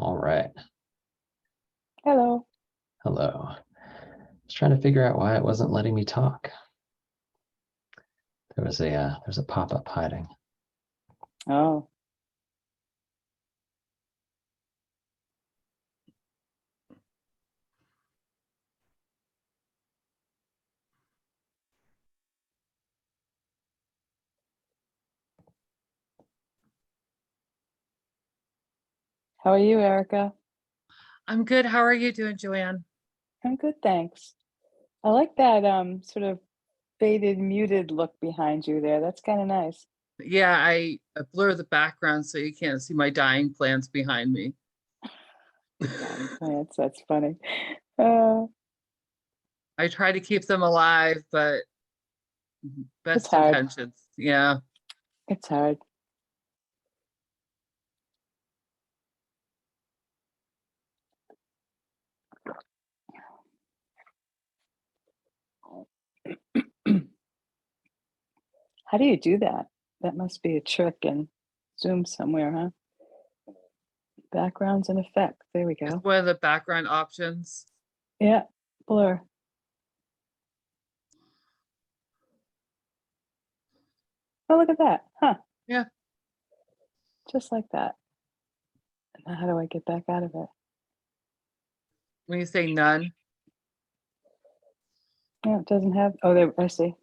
All right. Hello. Hello. I was trying to figure out why it wasn't letting me talk. There's a pop-up hiding. Oh. How are you, Erica? I'm good. How are you doing, Joanne? I'm good, thanks. I like that sort of faded, muted look behind you there. That's kind of nice. Yeah, I blur the background so you can't see my dying plants behind me. Dying plants, that's funny. Uh, I try to keep them alive, but it's best hard. intentions. Yeah. It's hard. How do you do that? That must be a trick in Zoom somewhere, huh? Backgrounds and effects. There we It's go. one of the background options. Yeah, blur. Oh, look at that. Huh. Yeah. Just like that. Now how do I get back out of it? When you say none. Yeah, it doesn't have, oh, there, I see.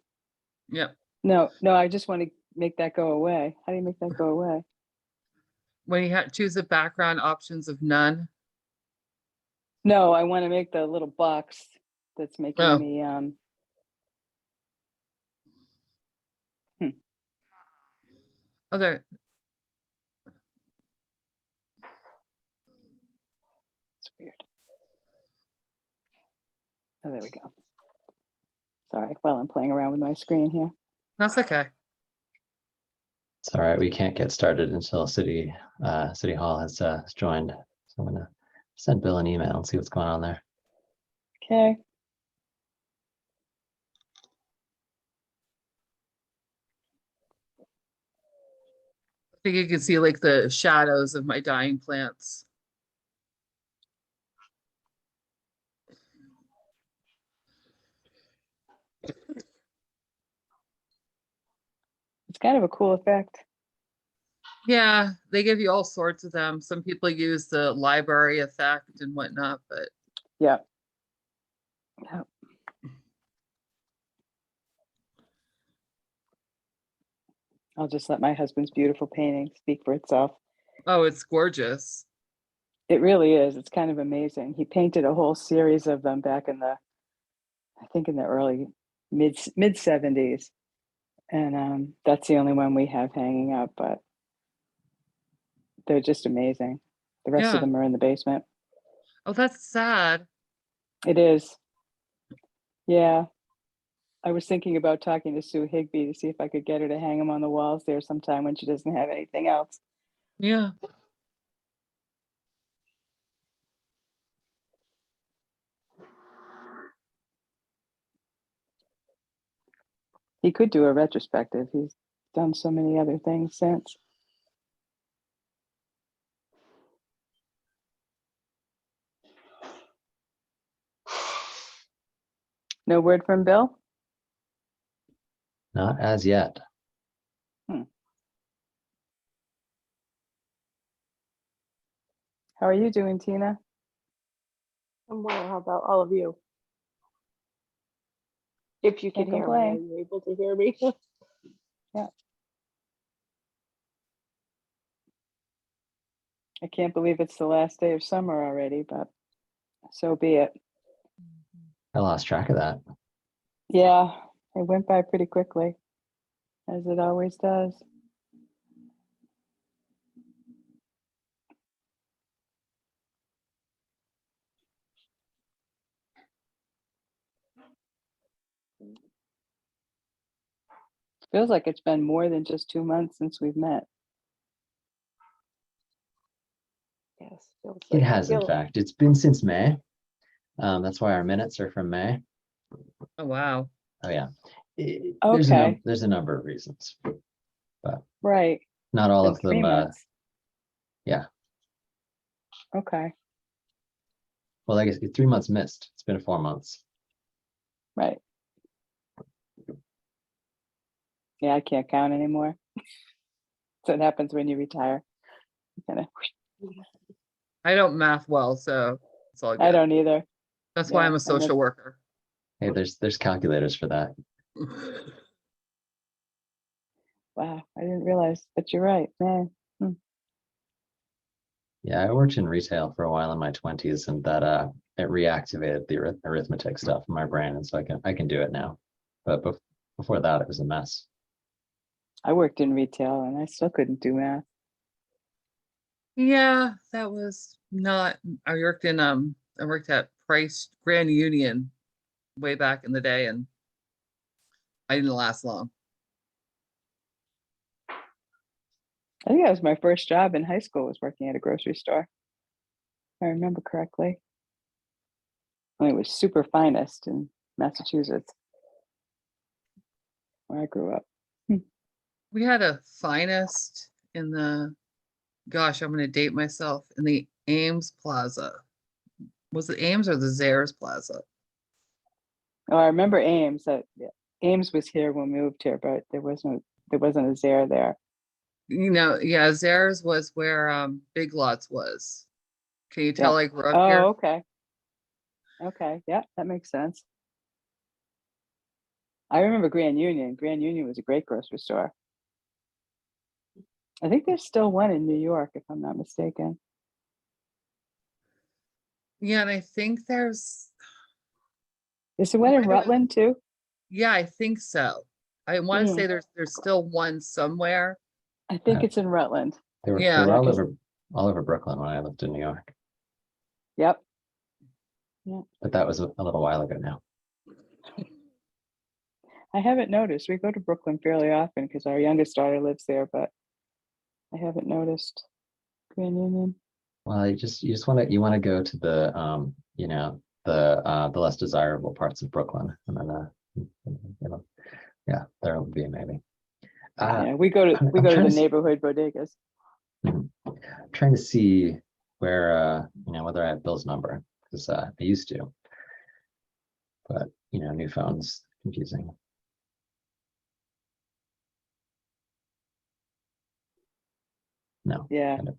Yep. No, I just want to make that go away. How do you make that go away? When you choose the background options of none. No, I want to make the little box that's making Oh. me Okay. It's weird. Oh, there we go. Sorry, while I'm playing around with my screen here. That's okay. It's all right. We can't get started until City Hall has joined. So I'm gonna send Bill an email and see what's going on there. Okay. I think you can see like the shadows of my dying plants. It's kind of a cool effect. Yeah, they give you all sorts of them. Some people use the library effect and whatnot, but Yep. Yep. I'll just let my husband's beautiful painting speak for itself. oh, it's gorgeous. It really is. It's kind of amazing. He painted a whole series of them back in the, I think in the early mid 70s. And that's the only one we have hanging up, but they're just amazing. The rest of Yeah. them are in the basement. Oh, that's sad. It is. Yeah. I was thinking about talking to Sue Higby to see if I could get her to hang them on the walls there sometime when she doesn't have anything else. Yeah. He could do a retrospective. He's done so many other things since. No word from Bill? Not as yet. How are you doing, Tina? I'm well. How about all of you? If you can Can't hear me, complain. are you able to hear me? Yeah. I can't believe it's the last day of summer already, but so be it. I lost track of that. Yeah, it went by pretty quickly, as it always does. Feels like it's been more than just 2 months since we've met. Yes. feels It like- has, in fact. It's been since May. That's why our minutes are from May. Oh, wow. Oh yeah. Okay. There's a number of reasons, but Right. not all Been of 3 them. months. Yeah. Okay, Well, I guess 3 months missed. It's been 4 months. right. Yeah, I can't count anymore. So it happens when you retire. Kind of, I don't math well, so it's all I good. don't either. That's why yeah, I'm a I social never- worker. Hey, there's calculators for that. Wow, I didn't realize, but you're right, man. Yeah, I worked in retail for a while in my 20s, and that it reactivated the arithmetic stuff in my brain, and so I can do it now. But before that, it was a mess. I worked in retail and I still couldn't do math. Yeah, that was not, I worked at Price Grand Union way back in the day, and I didn't last long. I think that was my first job in high school, was working at a grocery store. If I remember correctly. And it was Super Finest in Massachusetts, where I grew up. We had a Finest in the, gosh, I'm gonna date myself, in the Ames Plaza. Was it Ames or the Zayres Plaza? Oh, I remember Ames. Ames was here when we moved here, but there wasn't a Zare there. You know, yeah, Zayres was where Big Lots was. Can you tell I grew up here? Oh, okay. Okay, yeah, that makes sense. I remember Grand Union. Grand Union was a great grocery store. I think there's still one in New York, if I'm not mistaken. Yeah, and I think there's, Is there one in Might have- Rutland too? yeah, I think so. I want to say there's still one somewhere. I think it's in Rutland. They were Yeah. all over Brooklyn when I lived in New York, Yep. but that was a little while ago now. I haven't noticed. We go to Brooklyn fairly often because our youngest daughter lives there, but I haven't noticed Grand Union. Well, you just want to go to the the less desirable parts of Brooklyn, and then there will be maybe. Yeah, we go to I'm the trying to see- neighborhood bodegas. I'm trying to see where whether I have Bill's number, because I used to, but new phones, confusing. No. Yeah. kind of.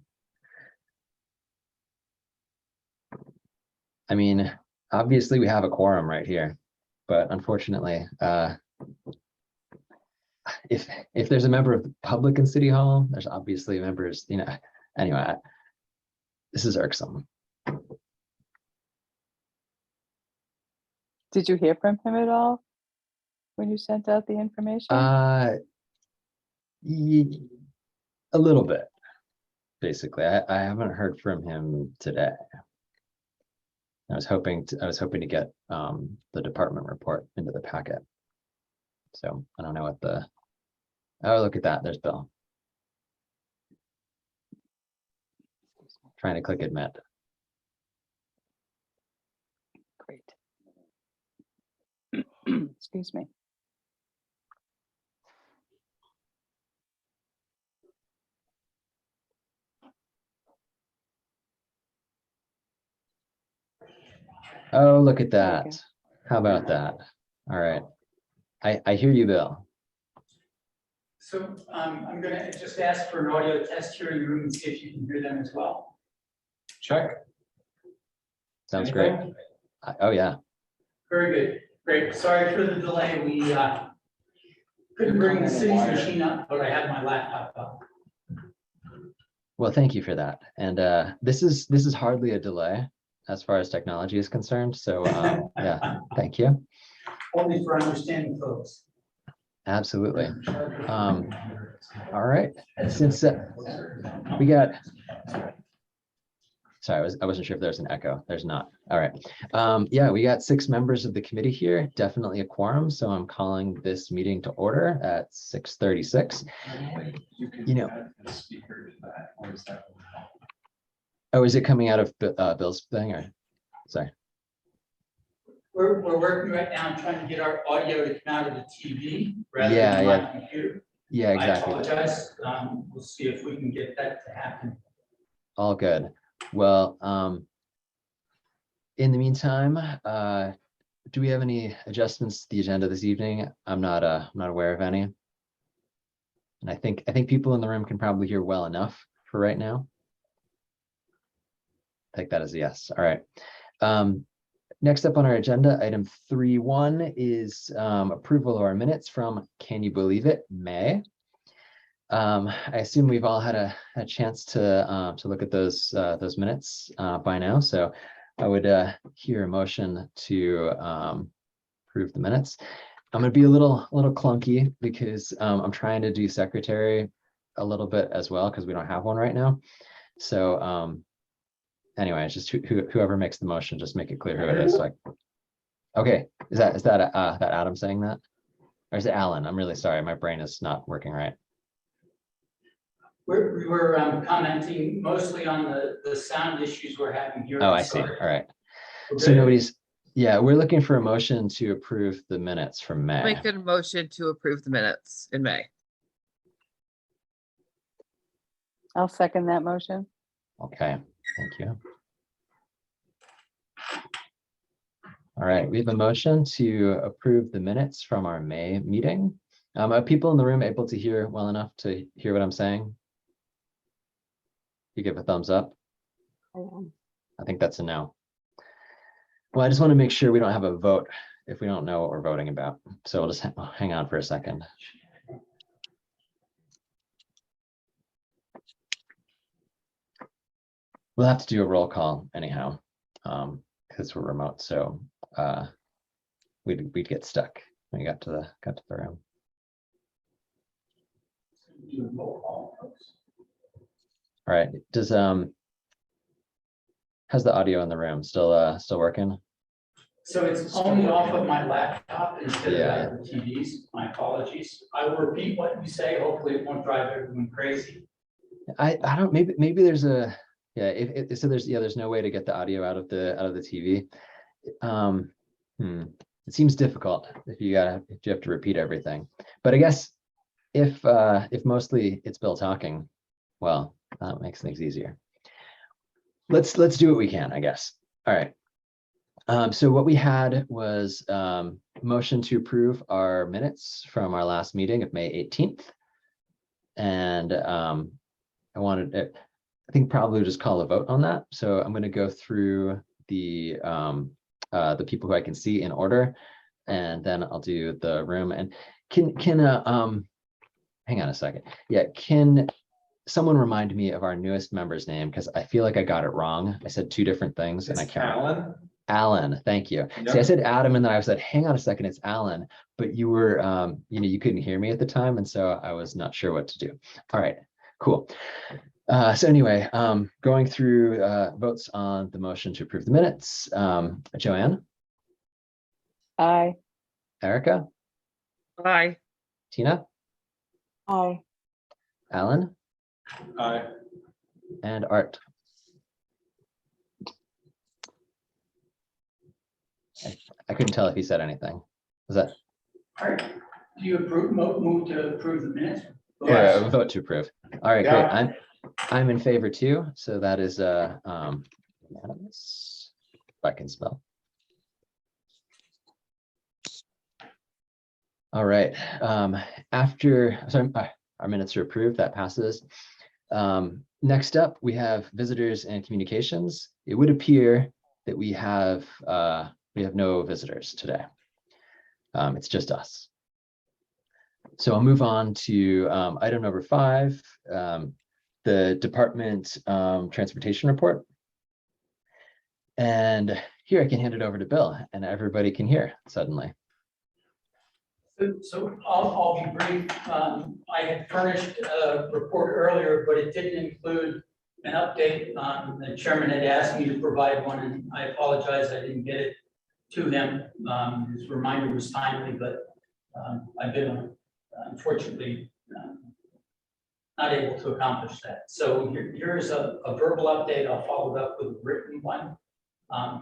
I mean, obviously we have a quorum right here, but unfortunately, if there's a member of the public in City Hall, there's obviously members, anyway, this is irksome. Did you hear from him at all when you sent out the information? A little bit, basically. I haven't heard from him today. I was hoping to get the department report into the packet. So I don't know what oh, look at that, there's Bill. Trying to click admit. Great. Excuse me. Oh, look at There we that. How about that? All right. I hear you, Bill. So I'm going to just ask for an audio test here in the room and see if you can hear them as well. Check. Sounds great. Anything? Oh, yeah. Very good. Great. Sorry for the delay. We couldn't bring the city's machine up, but I had my laptop up. Well, thank you for that. And this is hardly a delay as far as technology is concerned. So yeah, thank you. Only for understanding folks. Absolutely. All right. Since we got, sorry, I wasn't sure if there's an echo. There's not. All right. Yeah, we got 6 members of the committee here, definitely a quorum. So I'm calling this meeting to order at 6:36. Oh, is it coming out of Bill's thing, or sorry? We're working right now on trying to get our audio to come out of the TV rather Yeah, than yeah. my computer. Yeah, exactly. I apologize. We'll see if we can get that to happen. All good. Well, in the meantime, do we have any adjustments to the agenda this evening? I'm not aware of any. And I think people in the room can probably hear well enough for right now. Take that as a yes. All right. Next up on our agenda, item 3.1 is approval of our minutes from, can you believe it, May. I assume we've all had a chance to look at those minutes by now. So I would hear a motion to approve the minutes. I'm going to be a little clunky because I'm trying to do secretary a little bit as well because we don't have one right now. So anyway, it's just whoever makes the motion, just make it clear who it is. So okay, is that Adam saying that, or is it Alan? I'm really sorry, my brain is not working right. We were commenting mostly on the sound issues we're having here. Oh, I see. All right. So nobody's, yeah, we're looking for a motion to approve the minutes from May. Make a motion to approve the minutes in May. I'll second that motion. Okay, thank you. All right, we have a motion to approve the minutes from our May meeting. Are people in the room able to hear well enough to hear what I'm saying? You give a thumbs up. I think that's a no. Well, I just want to make sure we don't have a vote if we don't know what we're voting about. So we'll just hang on for a second. We'll have to do a roll call anyhow, because we're remote. So we'd get stuck when we got to the room. All right. Does how's the audio in the room? Still working? So it's only off of my laptop instead Yeah. of the TVs. My apologies. I will repeat what you say. Hopefully it won't drive everyone crazy. I don't, maybe there's a, yeah, so there's no way to get the audio out of the TV. It seems difficult if you have to repeat everything. But I guess if mostly it's Bill talking, well, that makes things easier. Let's do what we can, I guess. All right. So what we had was motion to approve our minutes from our last meeting of May 18th. And I think probably just call a vote on that. So I'm going to go through the people who I can see in order, and then I'll do the room. And can hang on a second. Yeah, can someone remind me of our newest member's name? Because I feel like I got it wrong. I said two different things, and I can't. Alan. Alan, thank you. Yep. See, I said Adam, and then I said, hang on a second, it's Alan. But you were, you couldn't hear me at the time, and so I was not sure what to do. All right, cool. So anyway, going through votes on the motion to approve the minutes. Joanne? Aye. Erica? Aye. Tina? Aye. Alan? Aye. And Art? I couldn't tell if he said anything. Was that? All right. Do you move to approve the minutes? Yes. Or vote to approve? All right, Yeah. great. I'm in favor too. So that is unanimous, if I can spell. All right. After our minutes are approved, that passes. Next up, we have visitors and communications. It would appear that we have no visitors today. It's just us. So I'll move on to item number 5, the department transportation report. And here I can hand it over to Bill, and everybody can hear suddenly. So I'll be brief. I had furnished a report earlier, but it didn't include an update. The chairman had asked me to provide one, and I apologize, I didn't get it to him. His reminder was timely, but I've been unfortunately not able to accomplish that. So here's a verbal update. I'll follow it up with a written one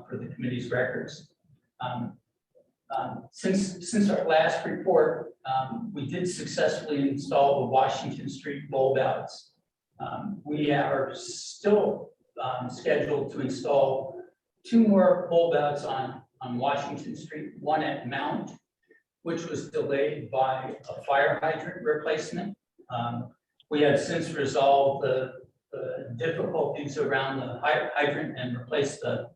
for the committee's records. Since our last report, we did successfully install the Washington Street bulb outs. We are still scheduled to install 2 more bulb outs on Washington Street, one at Mount, which was delayed by a fire hydrant replacement. We have since resolved the difficulties around the hydrant and replaced the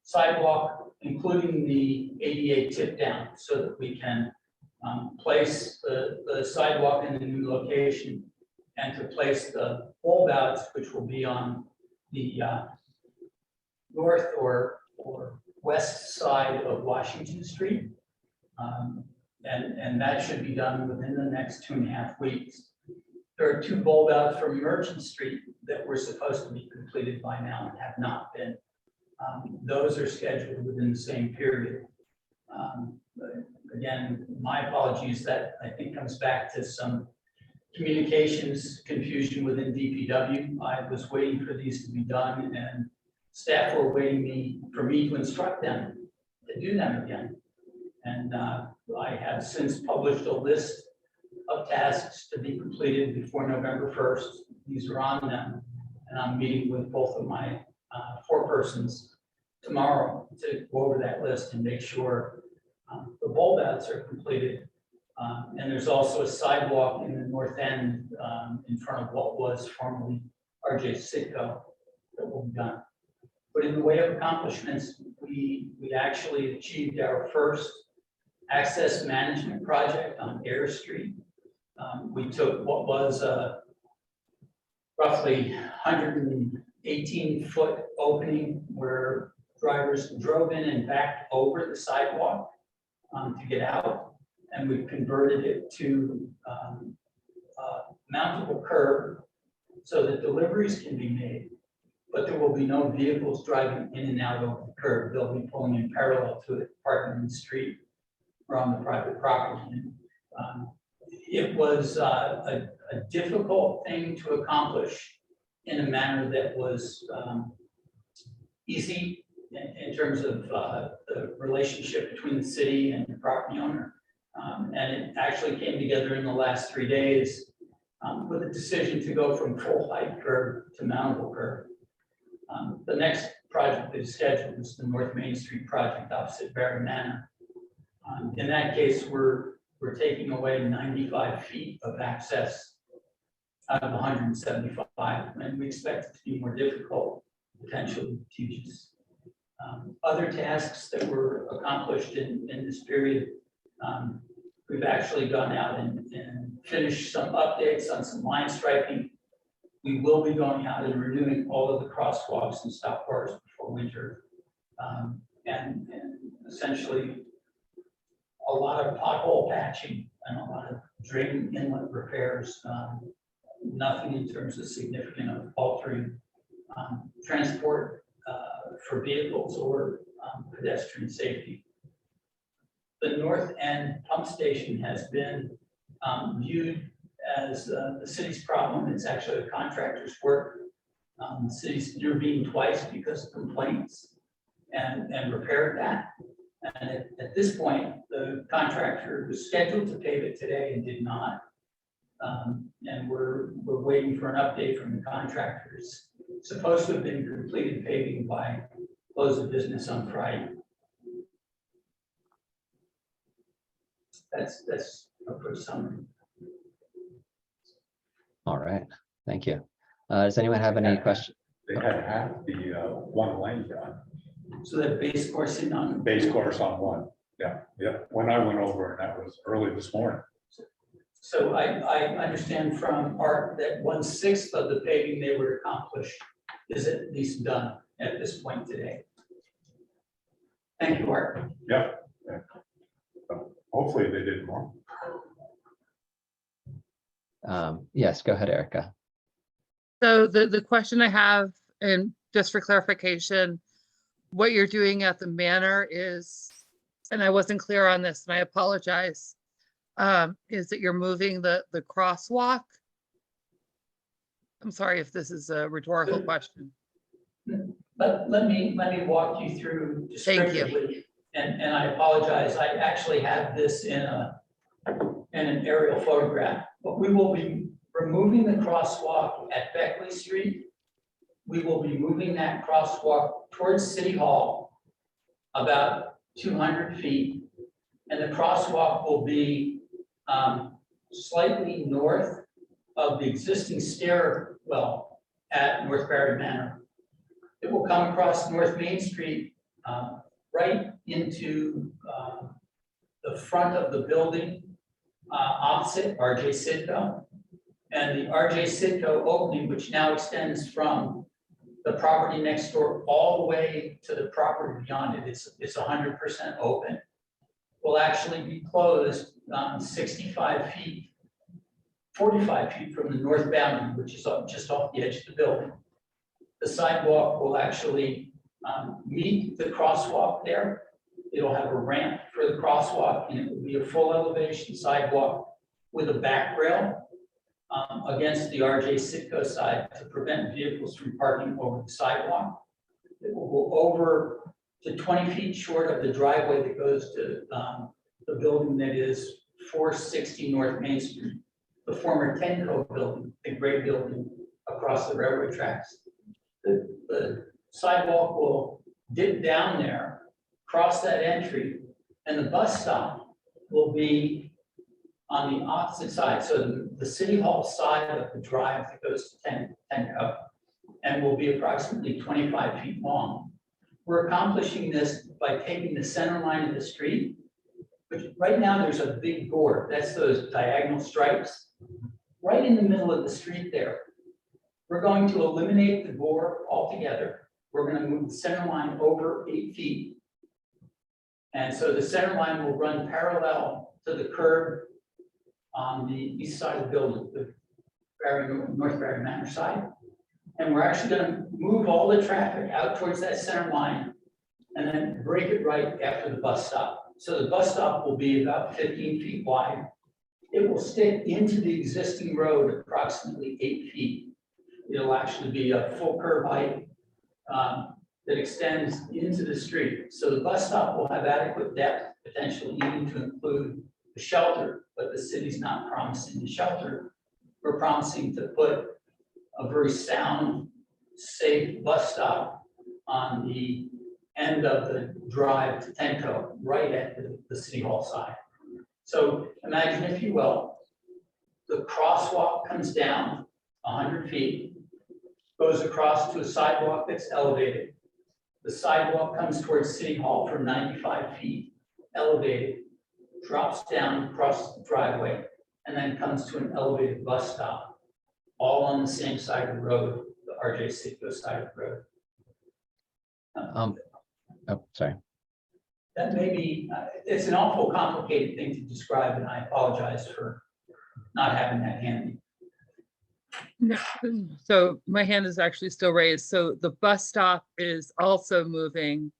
sidewalk, including the ADA tip down, so that we can place the sidewalk in the new location and to place the bulb outs, which will be on the north or west side of Washington Street. And that should be done within the next 2.5 weeks. There are 2 bulb outs from Merchant Street that were supposed to be completed by now and have not been. Those are scheduled within the same period. Again, my apologies, that I think comes back to some communications confusion within DPW. I was waiting for these to be done, and staff were waiting for me to instruct them to do them again. And I have since published a list of tasks to be completed before November 1st. These are on them, and I'm meeting with both of my forepersons tomorrow to go over that list and make sure the bulb outs are completed. And there's also a sidewalk in the north end in front of what was formerly RJ Sitco that will be done. But in the way of accomplishments, we actually achieved our first access management project on Air Street. We took what was a roughly 118-foot opening where drivers drove in and backed over the sidewalk to get out, and we've converted it to mountable curb so that deliveries can be made, but there will be no vehicles driving in and out over the curb. They'll be pulling in parallel to it, parking in the street or on the private property. And, it was a difficult thing to accomplish in a manner that was easy in terms of the relationship between the city and the property owner. And it actually came together in the last 3 days with a decision to go from full height curb to mountable curb. The next project that is scheduled is the North Main Street project opposite Barry Manor. In that case, we're taking away 95 feet of access out of 175, and we expect it to be more difficult, potentially tedious. Other tasks that were accomplished in this period, we've actually gone out and finished some updates on some line striping. We will be going out and renewing all of the crosswalks and stop bars before winter, and essentially a lot of pothole patching and a lot of drain inlet repairs. Nothing in terms of significant of altering transport for vehicles or pedestrian safety. The north end pump station has been viewed as the city's problem. It's actually a contractor's work. The city's intervened twice because of complaints and repaired that. And at this point, the contractor was scheduled to pave it today and did not. And we're waiting for an update from the contractors. Supposed to have been completed paving by close of business on Friday. That's a quick summary. All right, thank you. Does anyone have any questions? They had half the one lane done, So that base coursing on. base course on one. Yeah, yeah. When I went over, and that was early this morning. So I understand from Art that 1/6 of the paving they were accomplished is at least done at this point today. Thank you, Art. Yeah. Yeah. So hopefully they did more. Yes, go ahead, Erica. So the question I have, and just for clarification, what you're doing at the manor is, and I wasn't clear on this, and I apologize, is that you're moving the crosswalk? I'm sorry if this is a rhetorical question. But let me walk you through Thank you. descriptively. And I apologize, I actually have this in an aerial photograph, but we will be removing the crosswalk at Beckley Street we will be moving that crosswalk towards City Hall about 200 feet. And the crosswalk will be slightly north of the existing stairwell at North Barry Manor. It will come across North Main Street, right into the front of the building, opposite RJ Sitco. And the RJ Sitco opening, which now extends from the property next door all the way to the property beyond it, it's 100% open, will actually be closed 65 feet, 45 feet from the north boundary, which is just off the edge of the building. The sidewalk will actually meet the crosswalk there. It'll have a ramp for the crosswalk, and it will be a full elevation sidewalk with a back rail against the RJ Sitco side to prevent vehicles from parking over the sidewalk. It will go over to 20 feet short of the driveway that goes to the building that is 460 North Main Street, the former Tenco building, the gray building across the railroad tracks. The sidewalk will dip down there, cross that entry, and the bus stop will be on the opposite side. So the City Hall side of the drive that goes to Tenco, and will be approximately 25 feet long. We're accomplishing this by taking the center line of the street, which right now there's a big board. That's those diagonal stripes right in the middle of the street there. We're going to eliminate the board altogether. We're going to move the center line over 8 feet. And so the center line will run parallel to the curb on the east side of the building, the North Barry Manor side. And we're actually going to move all the traffic out towards that center line and then break it right after the bus stop. So the bus stop will be about 15 feet wide. It will stick into the existing road approximately 8 feet. It'll actually be a full curb height that extends into the street. So the bus stop will have adequate depth, potentially even to include the shelter, but the city's not promising the shelter. We're promising to put a very sound, safe bus stop on the end of the drive to Tenco, right at the City Hall side. So imagine, if you will, the crosswalk comes down 100 feet, goes across to a sidewalk that's elevated. The sidewalk comes towards City Hall from 95 feet, elevated, drops down across the driveway, and then comes to an elevated bus stop, all on the same side of the road, the RJ Sitco side of the road. Oh, sorry. That may be, it's an awful complicated thing to describe, and I apologize for not having that handy. No, so my hand is actually still raised. So the bus stop is also moving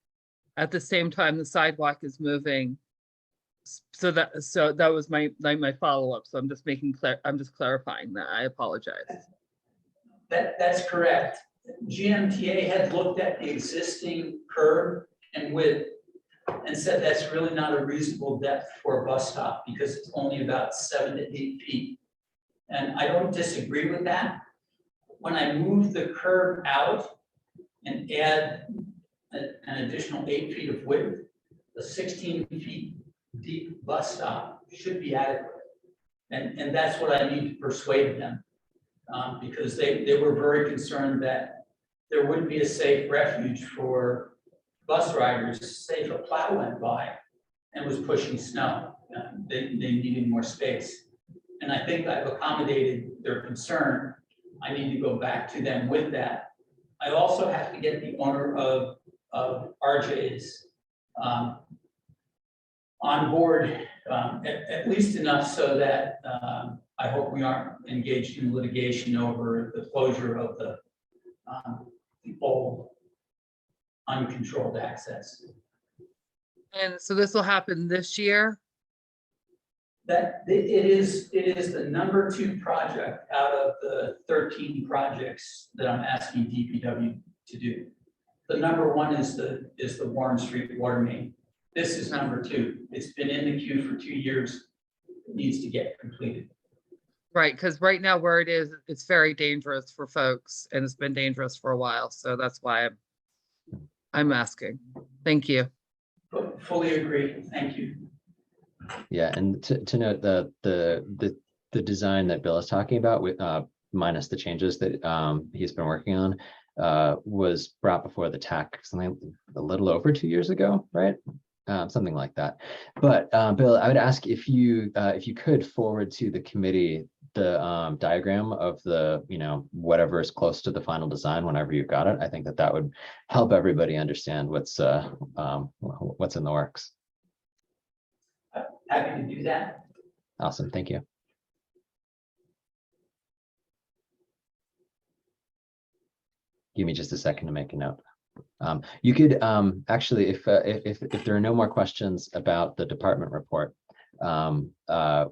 at the same time the sidewalk is moving. So that was my follow-up. So I'm just clarifying that. I apologize. That's correct. GMTA had looked at the existing curb and width and said that's really not a reasonable depth for a bus stop because it's only about 7 to 8 feet. And I don't disagree with that. When I move the curb out and add an additional 8 feet of width, the 16 feet deep bus stop should be adequate. And that's what I need to persuade them because they were very concerned that there wouldn't be a safe refuge for bus riders. Say if a plow went by and was pushing snow, they needed more space. And I think I've accommodated their concern. I need to go back to them with that. I also have to get the owner of RJ's on board, at least enough so that I hope we aren't engaged in litigation over the closure of the old uncontrolled access. And so this will happen this year? That it is the number 2 project out of the 13 projects that I'm asking DPW to do. The number 1 is the Warren Street water main. This is number 2. It's been in the queue for 2 years. It needs to get completed. Right, because right now where it is, it's very dangerous for folks and it's been dangerous for a while. So that's why I'm asking. Thank you. Fully agree. Thank you. Yeah, and to note the design that Bill is talking about with minus the changes that he's been working on was brought before the TAC something a little over 2 years ago, right? Something like that. But Bill, I would ask if you could forward to the committee the diagram of the, whatever is close to the final design whenever you've got it. I think that would help everybody understand what's in the works. Happy to do that. Awesome, thank you. Give me just a second to make a note. You could actually, if there are no more questions about the department report,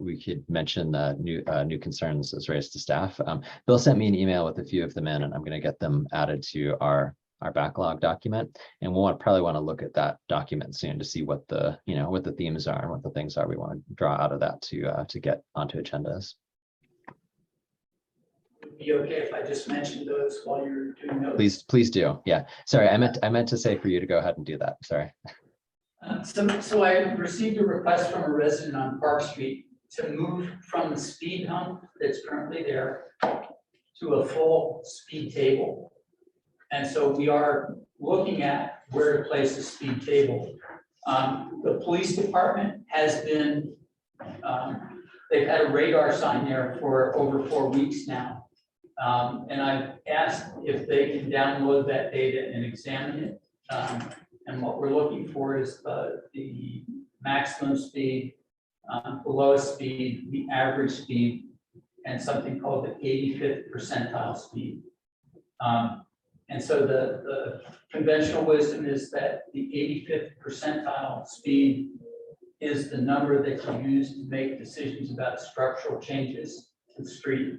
we could mention the new concerns as raised to staff. Bill sent me an email with a few of them in, and I'm going to get them added to our backlog document. And we'll probably want to look at that document soon to see what the what the themes are and what the things are we want to draw out of that to get onto agendas. Would it be okay if I just mentioned those while you're doing those? Please do. Yeah. Sorry, I meant to say for you to go ahead and do that. Sorry. So I received a request from a resident on Park Street to move from the speed hump that's currently there to a full speed table. And so we are looking at where to place the speed table. The police department has been, they've had a radar sign there for over 4 weeks now. And I've asked if they can download that data and examine it. And what we're looking for is the maximum speed, the lowest speed, the average speed, and something called the 85th percentile speed. And so the conventional wisdom is that the 85th percentile speed is the number that you use to make decisions about structural changes to the street.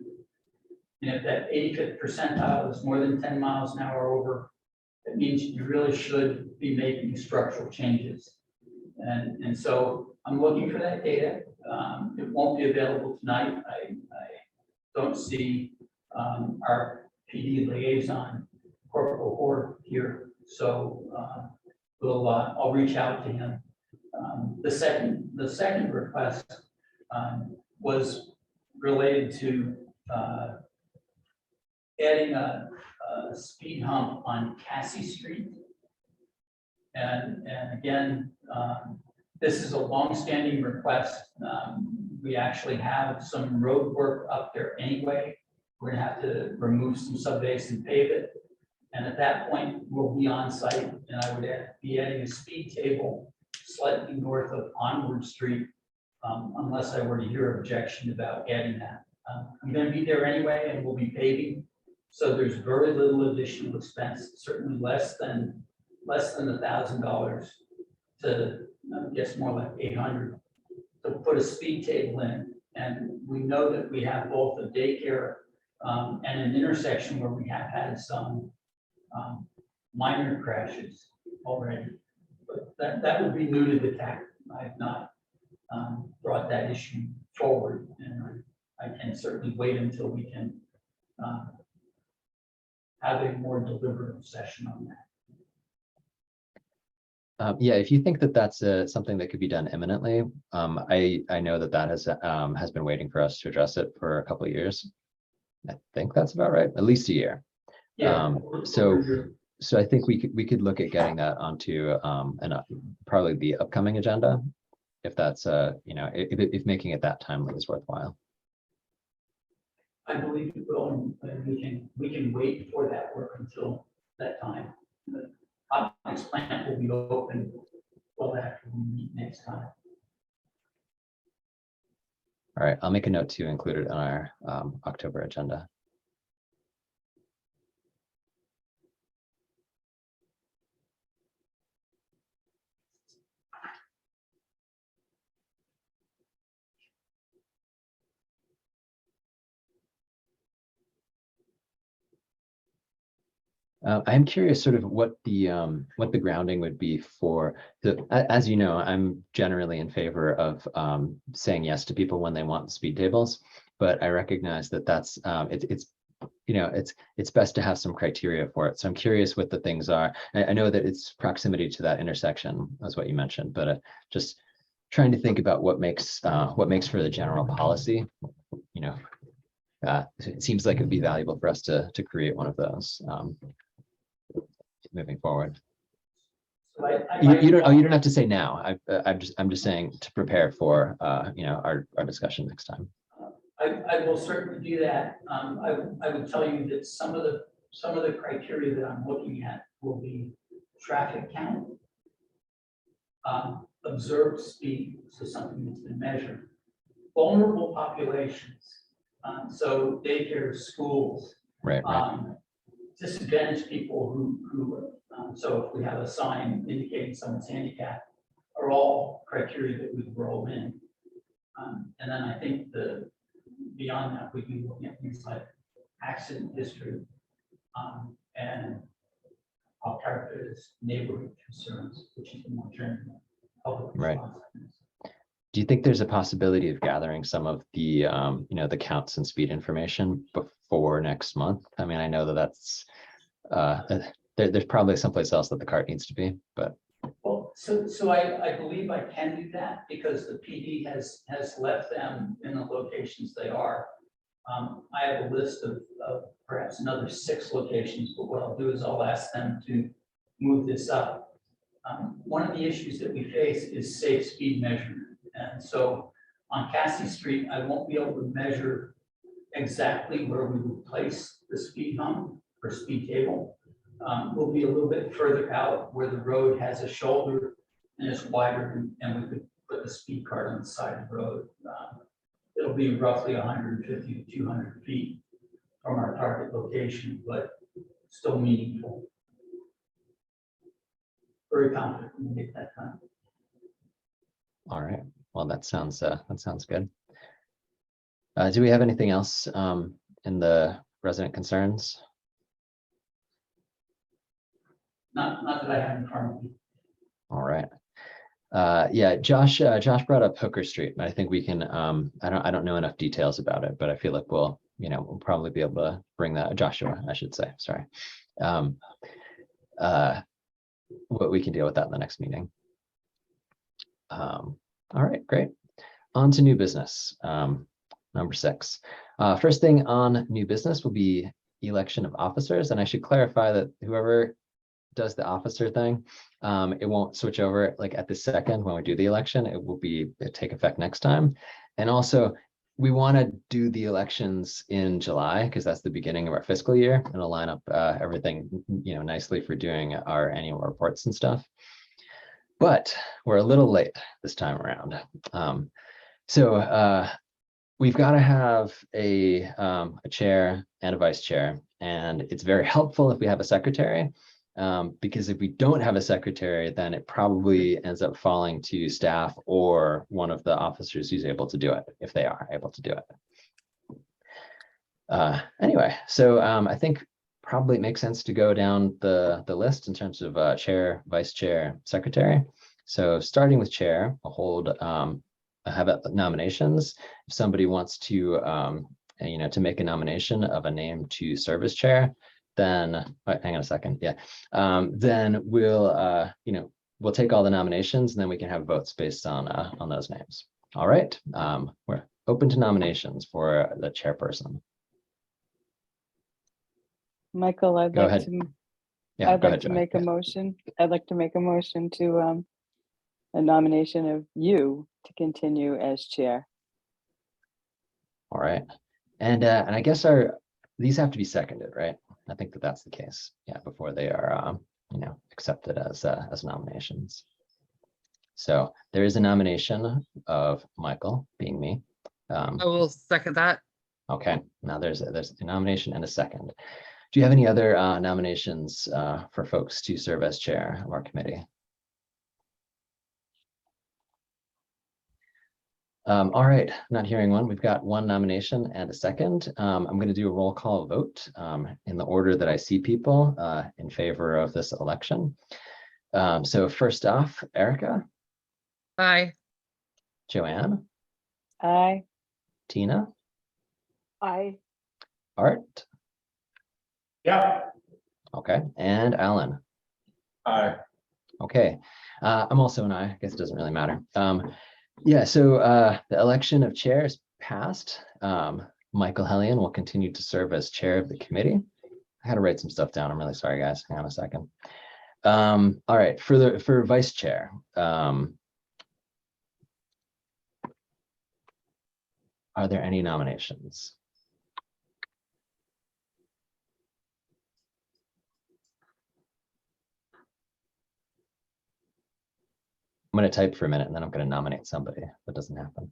And if that 85th percentile is more than 10 miles an hour over, that means you really should be making structural changes. And so I'm looking for that data. It won't be available tonight. I don't see our PD liaison, Corporal Horde, here. So I'll reach out to him. The second request was related to adding a speed hump on Cassie Street. And again, this is a long-standing request. We actually have some road work up there anyway. We're gonna have to remove some subbase and pave it. And at that point, we'll be on site, and I would be adding a speed table slightly north of Onward Street, unless I were to hear objection about adding that. I'm gonna be there anyway, and we'll be paving. So there's very little additional expense, certainly less than $1,000 to, I guess more like 800 to put a speed table in. And we know that we have both a daycare and an intersection where we have had some minor crashes already. But that would be new to the TAC. I've not brought that issue forward, and I can certainly wait until we can have a more deliberative session on that. Yeah, if you think that that's something that could be done imminently, I know that has been waiting for us to address it for a couple of years. I think that's about right, at least a year. Yeah. So I think we could look at getting that onto probably the upcoming agenda, if that's if making it that timely is worthwhile. I believe it will, and we can wait for that work until that time. The optics plant will be open well after we meet next time. All right, I'll make a note to include it in our October agenda. I am curious sort of what the grounding would be for as you know, I'm generally in favor of saying yes to people when they want speed tables, but I recognize that that's it's you know, it's best to have some criteria for it. So I'm curious what the things are. I know that it's proximity to that intersection, that's what you mentioned, but just trying to think about what makes for the general policy. You know, it seems like it'd be valuable for us to create one of those moving forward. So You don't have to say now. I'm just saying to prepare for you know, our discussion next time. I will certainly do that. I would tell you that some of the criteria that I'm looking at will be traffic count, observed speed, so something that's been measured, vulnerable populations, so daycare, schools, Right. disadvantaged people who so if we have a sign indicating someone's handicapped, are all criteria that we roll in. And then I think beyond that, we'd be looking at things like accident history, and I'll characterize neighborhood concerns, which is more general public Right. responsiveness. Do you think there's a possibility of gathering some of the you know, the counts and speed information before next month? I mean, I know that that's there's probably someplace else that the cart needs to be, but Well, so I believe I can do that because the PD has left them in the locations they are. I have a list of perhaps another 6 locations, but what I'll do is I'll ask them to move this up. One of the issues that we face is safe speed measurement. And so on Cassie Street, I won't be able to measure exactly where we would place the speed hump or speed table. We'll be a little bit further out where the road has a shoulder and it's wider, and we could put the speed cart on the side of the road. It'll be roughly 150 to 200 feet from our target location, but still meaningful. Very confident we can get that done. all right. Well, that sounds good. Do we have anything else in the resident concerns? Not that I have in front of me. All right. Yeah, Josh brought up Hooker Street, and I think we can, I don't know enough details about it, but I feel like we'll probably be able to bring that, Joshua, I should say, sorry. What we can deal with that in the next meeting. All right, great. On to new business, number 6. First thing on new business will be election of officers, and I should clarify that whoever does the officer thing, it won't switch over like at the second when we do the election. It will take effect next time. And also we want to do the elections in July because that's the beginning of our fiscal year, and it'll line up everything nicely for doing our annual reports and stuff. But we're a little late this time around. So we've got to have a chair and a vice chair, and it's very helpful if we have a secretary. Because if we don't have a secretary, then it probably ends up falling to staff or one of the officers who's able to do it, if they are able to do it. Anyway, so I think probably it makes sense to go down the list in terms of chair, vice chair, secretary. So starting with chair, I'll have nominations. If somebody wants to to make a nomination of a name to serve as chair, then hang on a second. Yeah. Then we'll take all the nominations, and then we can have votes based on those names. All right. We're open to nominations for the chairperson. Michael, I'd Go like ahead. to, Yeah, I'd go like ahead, to Joy. make a Yeah. motion. I'd like to make a motion to a nomination of you to continue as chair. All right. And I guess these have to be seconded, right? I think that's the case. Yeah, before they are accepted as nominations. So there is a nomination of Michael, being me. I will second that. Okay, now there's a nomination and a second. Do you have any other nominations for folks to serve as chair of our committee? All right, not hearing one. We've got one nomination and a second. I'm going to do a roll call vote in the order that I see people in favor of this election. So first off, Erica, Aye. Joanne, Aye. Tina, I, Art, Yeah. okay, and Alan. Aye. Okay, I'm also an aye. I guess it doesn't really matter. Yeah, so the election of chair is passed. Michael Hellion will continue to serve as chair of the committee. I had to write some stuff down. I'm really sorry, guys. Hang on a second. All right, for vice chair. Are there any nominations? I'm going to type for a minute and then I'm going to nominate somebody. That doesn't happen.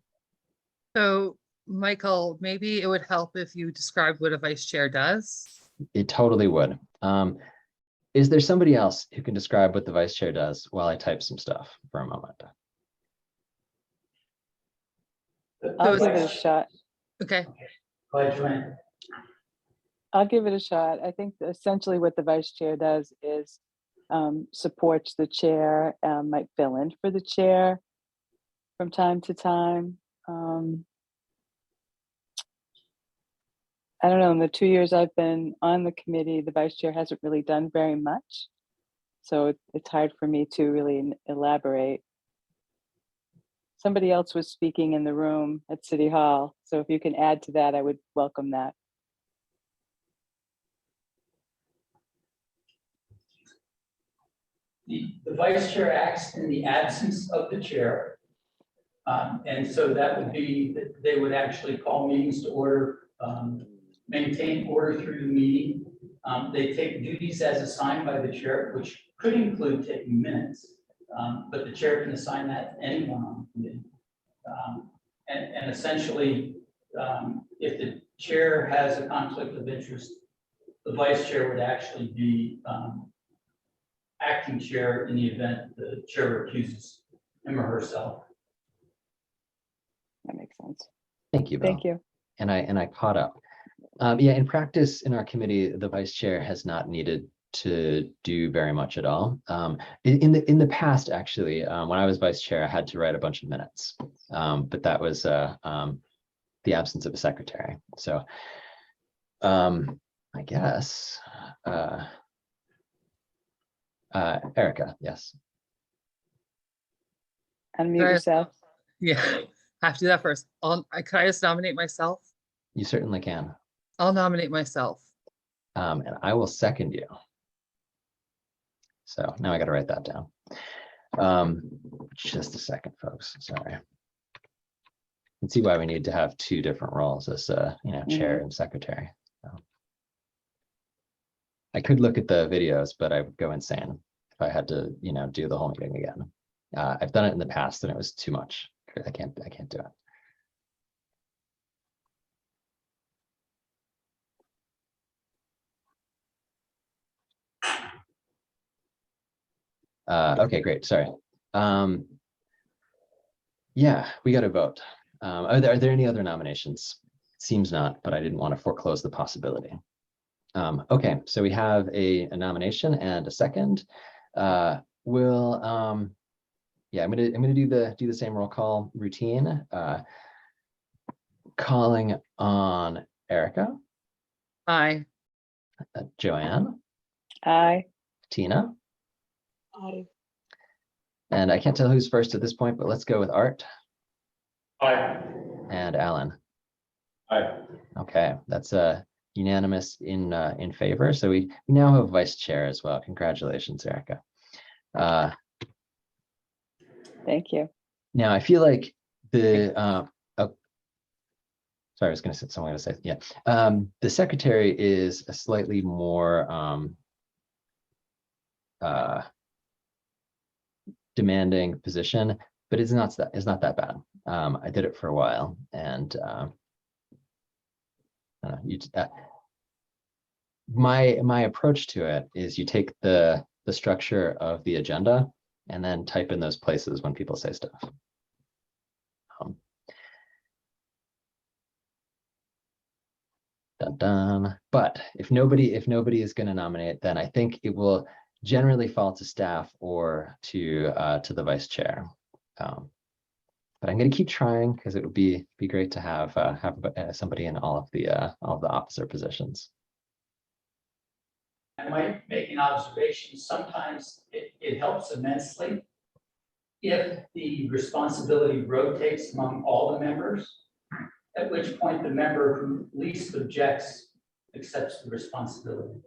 So, Michael, maybe it would help if you described what a vice chair does. It totally would. Is there somebody else who can describe what the vice chair does while I type some stuff for a moment? I'll So give it a it's- shot. Okay. Go ahead, Joanne. I'll give it a shot. I think essentially what the vice chair does is supports the chair, might fill in for the chair from time to time. I don't know, in the 2 years I've been on the committee, the vice chair hasn't really done very much. So it's hard for me to really elaborate. Somebody else was speaking in the room at City Hall. So if you can add to that, I would welcome that. The vice chair acts in the absence of the chair. And so that would be, that they would actually call meetings to order, maintain order through the meeting. They take duties as assigned by the chair, which could include taking minutes, but the chair can assign that to anyone on the committee. And essentially, if the chair has a conflict of interest, the vice chair would actually be acting chair in the event the chair recuses him or herself. That makes sense. Thank you, Bill. Thank you. And I caught up. Yeah, in practice in our committee, the vice chair has not needed to do very much at all. In the past, actually, when I was vice chair, I had to write a bunch of minutes, but that was the absence of a secretary. So I guess Erica, yes. Unmute Right. yourself. Yeah, I have to do that first. Could I just nominate myself? You certainly can. I'll nominate myself. And I will second you. So now I got to write that down. Just a second, folks. Sorry. You can see why we need to have two different roles as chair and secretary. So. I could look at the videos, but I would go insane if I had to, do the whole meeting again. I've done it in the past and it was too much. I can't do it. Okay, great. Sorry. Yeah, we got to vote. Are there any other nominations? Seems not, but I didn't want to foreclose the possibility. Okay, so we have a nomination and a second. I'm gonna do the same roll call routine. Calling on Erica, Aye. Joanne, Aye. Tina, I, and I can't tell who's first at this point, but let's go with Art Aye. and Alan. Aye. Okay, that's unanimous in favor. So we now have vice chair as well. Congratulations, Erica. Thank you. Now I feel like the sorry, I was going to say someone going to say, yeah. The secretary is a slightly more demanding position, but it's not that bad. I did it for a while, and my approach to it is you take the structure of the agenda and then type in those places when people say stuff. Dun, dun. But if nobody is going to nominate, then I think it will generally fall to staff or to the vice chair. But I'm going to keep trying because it would be great to have somebody in all of the officer positions. I might make an observation. Sometimes it helps immensely if the responsibility rotates among all the members, at which point the member who least objects accepts the responsibility.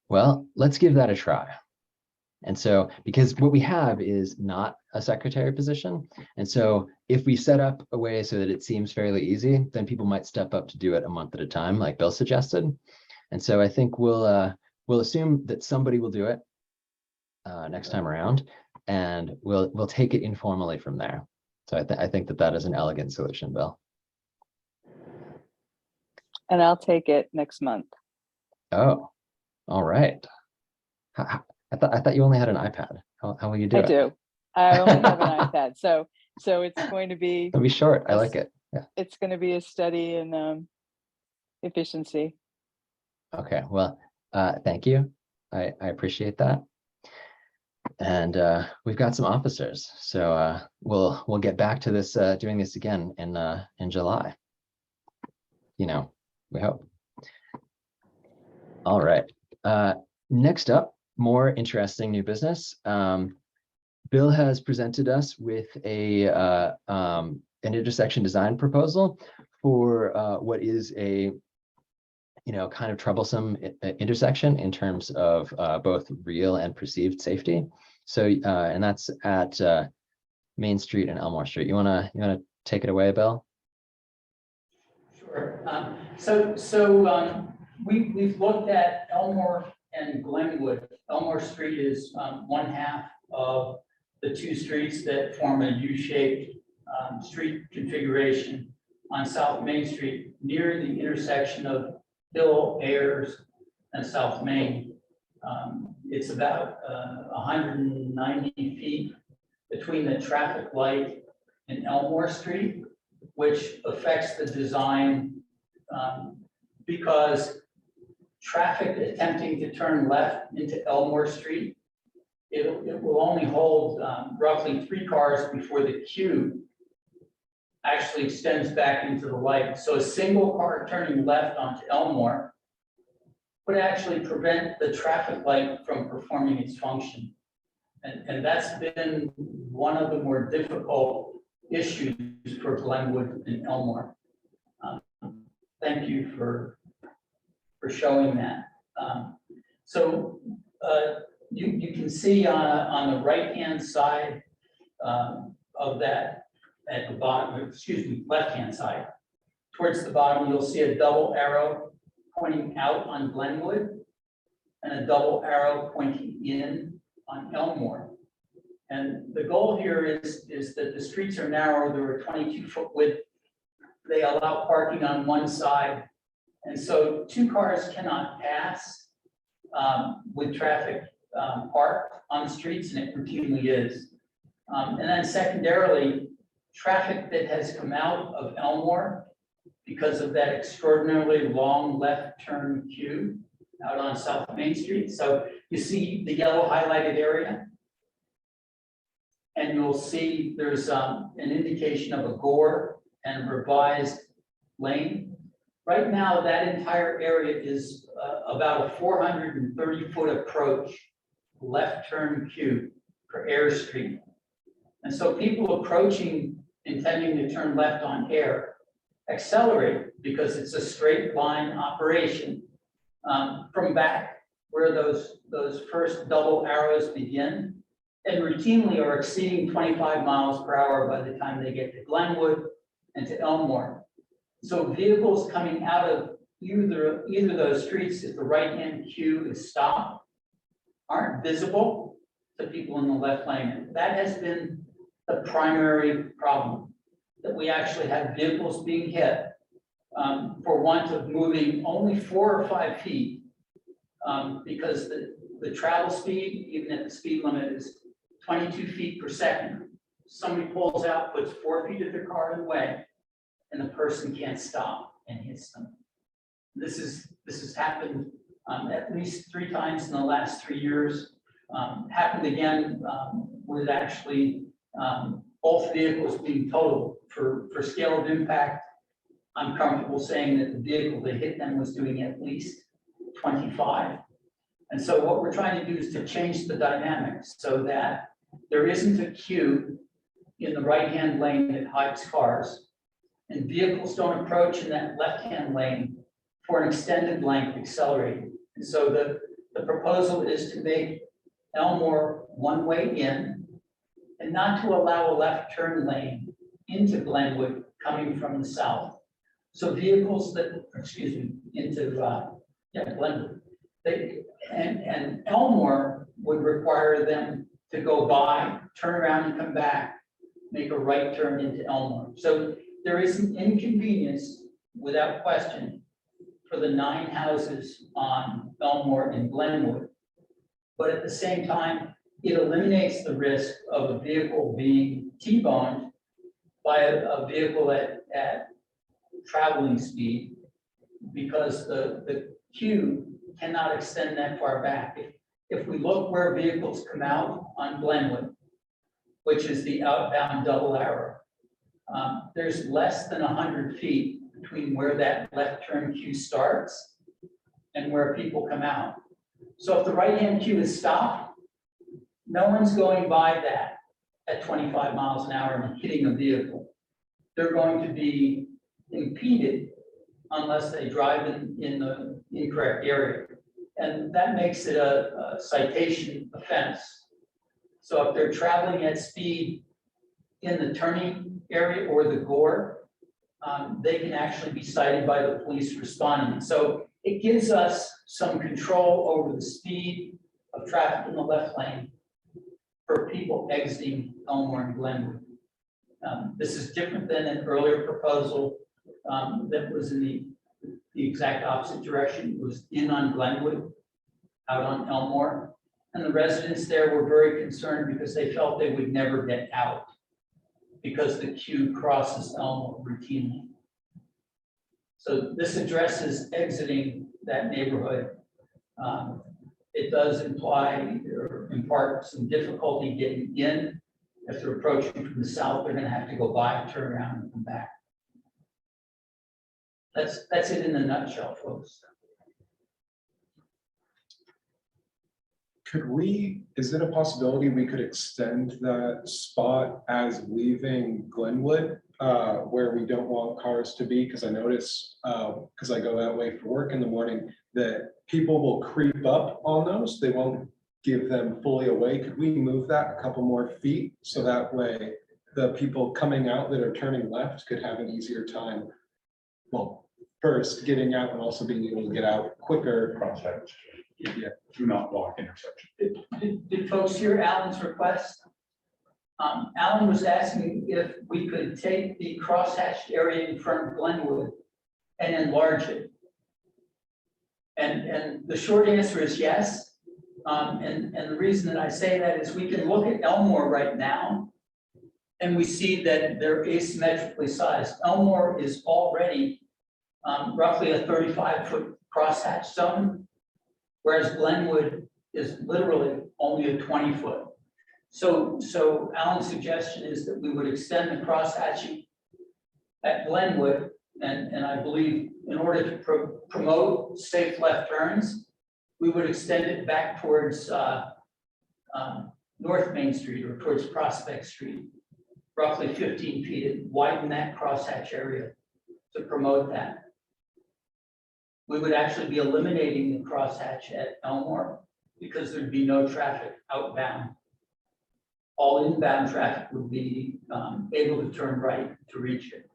Well, let's give that a try. And so, because what we have is not a secretary position. And so if we set up a way so that it seems fairly easy, then people might step up to do it a month at a time, like Bill suggested. And so I think we'll assume that somebody will do it next time around, and we'll take it informally from there. So I think that is an elegant solution, Bill. And I'll take it next month. Oh, all right. I thought you only had an iPad. How will you do I it? do. I only have an iPad. So it's going to be, It'll be short. I like it. Yeah. it's going to be a study in efficiency. Okay. Well, thank you. I appreciate that. And we've got some officers, so we'll get back to this doing this again in July. You know, we hope. All right. Next up, more interesting new business. Bill has presented us with an intersection design proposal for what is a kind of troublesome intersection in terms of both real and perceived safety. So, and that's at Main Street and Elmore Street. You wanna take it away, Bill? Sure. We've looked at Elmore and Glenwood. Elmore Street is one half of the two streets that form a U-shaped street configuration on South Main Street near the intersection of Hill, Ayers, and South Main. It's about 190 feet between the traffic light and Elmore Street, which affects the design because traffic attempting to turn left into Elmore Street, it will only hold roughly 3 cars before the queue actually extends back into the light. So a single car turning left onto Elmore would actually prevent the traffic light from performing its function. And that's been one of the more difficult issues for Glenwood and Elmore. Thank you for showing that. You can see on the right-hand side of that, at the bottom, left-hand side, towards the bottom, you'll see a double arrow pointing out on Glenwood and a double arrow pointing in on Elmore. And the goal here is that the streets are narrow. They're a 22-foot width. They allow parking on one side. And so 2 cars cannot pass with traffic parked on the streets, and it routinely is. And then secondarily, traffic that has come out of Elmore because of that extraordinarily long left turn queue out on South Main Street. So you see the yellow highlighted area, and you'll see there's an indication of a gore and revised lane. Right now, that entire area is about a 430-foot approach left turn queue for Air Street. And so people approaching, intending to turn left on Air, accelerate because it's a straight line operation from back where those first double arrows begin, and routinely are exceeding 25 miles per hour by the time they get to Glenwood and to Elmore. So vehicles coming out of either of those streets, if the right-hand queue is stopped, aren't visible to people in the left lane. And that has been the primary problem, that we actually have vehicles being hit for want of moving only 4 or 5 feet because the travel speed, even at the speed limit, is 22 feet per second. Somebody pulls out, puts 4 feet of their car in the way, and the person can't stop and hits them. This has happened at least 3 times in the last 3 years. Happened again with actually both vehicles being totaled. For scale of impact, I'm comfortable saying that the vehicle that hit them was doing at least 25. And so what we're trying to do is to change the dynamics so that there isn't a queue in the right-hand lane that hides cars, and vehicles don't approach in that left-hand lane for an extended length accelerating. And so the proposal is to make Elmore one-way in and not to allow a left turn lane into Glenwood coming from the south. So vehicles that, into Glenwood. And Elmore would require them to go by, turn around and come back, make a right turn into Elmore. So there is an inconvenience without question for the 9 houses on Elmore and Glenwood. But at the same time, it eliminates the risk of a vehicle being T-boned by a vehicle at traveling speed, because the queue cannot extend that far back. If we look where vehicles come out on Glenwood, which is the outbound double arrow, there's less than 100 feet between where that left turn queue starts and where people come out. So if the right-hand queue is stopped, no one's going by that at 25 miles an hour and hitting a vehicle. They're going to be impeded unless they drive in the incorrect area. And that makes it a citation offense. So if they're traveling at speed in the turning area or the gore, they can actually be cited by the police responding. So it gives us some control over the speed of traffic in the left lane for people exiting Elmore and Glenwood. This is different than an earlier proposal that was in the exact opposite direction. It was in on Glenwood, out on Elmore. And the residents there were very concerned because they felt they would never get out because the queue crosses Elmore routinely. So this addresses exiting that neighborhood. It does imply or impart some difficulty getting in. If they're approaching from the south, they're going to have to go by, turn around, and come back. That's it in a nutshell, folks. Is it a possibility we could extend that spot as leaving Glenwood, where we don't want cars to be? Because I notice, because I go that way for work in the morning, that people will creep up on those. They won't give them fully away. Could we move that a couple more feet so that way the people coming out that are turning left could have an easier time? Well, first getting out and also being able to get out quicker. Crosshatch, Yeah. do not block intersection. Did folks hear Alan's request? Alan was asking if we could take the crosshatched area in front of Glenwood and enlarge it. And the short answer is yes. And the reason that I say that is we can look at Elmore right now and we see that they're asymmetrically sized. Elmore is already roughly a 35-foot crosshatch zone, whereas Glenwood is literally only a 20-foot. So Alan's suggestion is that we would extend the crosshatching at Glenwood, and I believe in order to promote safe left turns, we would extend it back towards North Main Street or towards Prospect Street, roughly 15 feet, and widen that crosshatch area to promote that. We would actually be eliminating the crosshatch at Elmore because there'd be no traffic outbound. All inbound traffic would be able to turn right to reach it.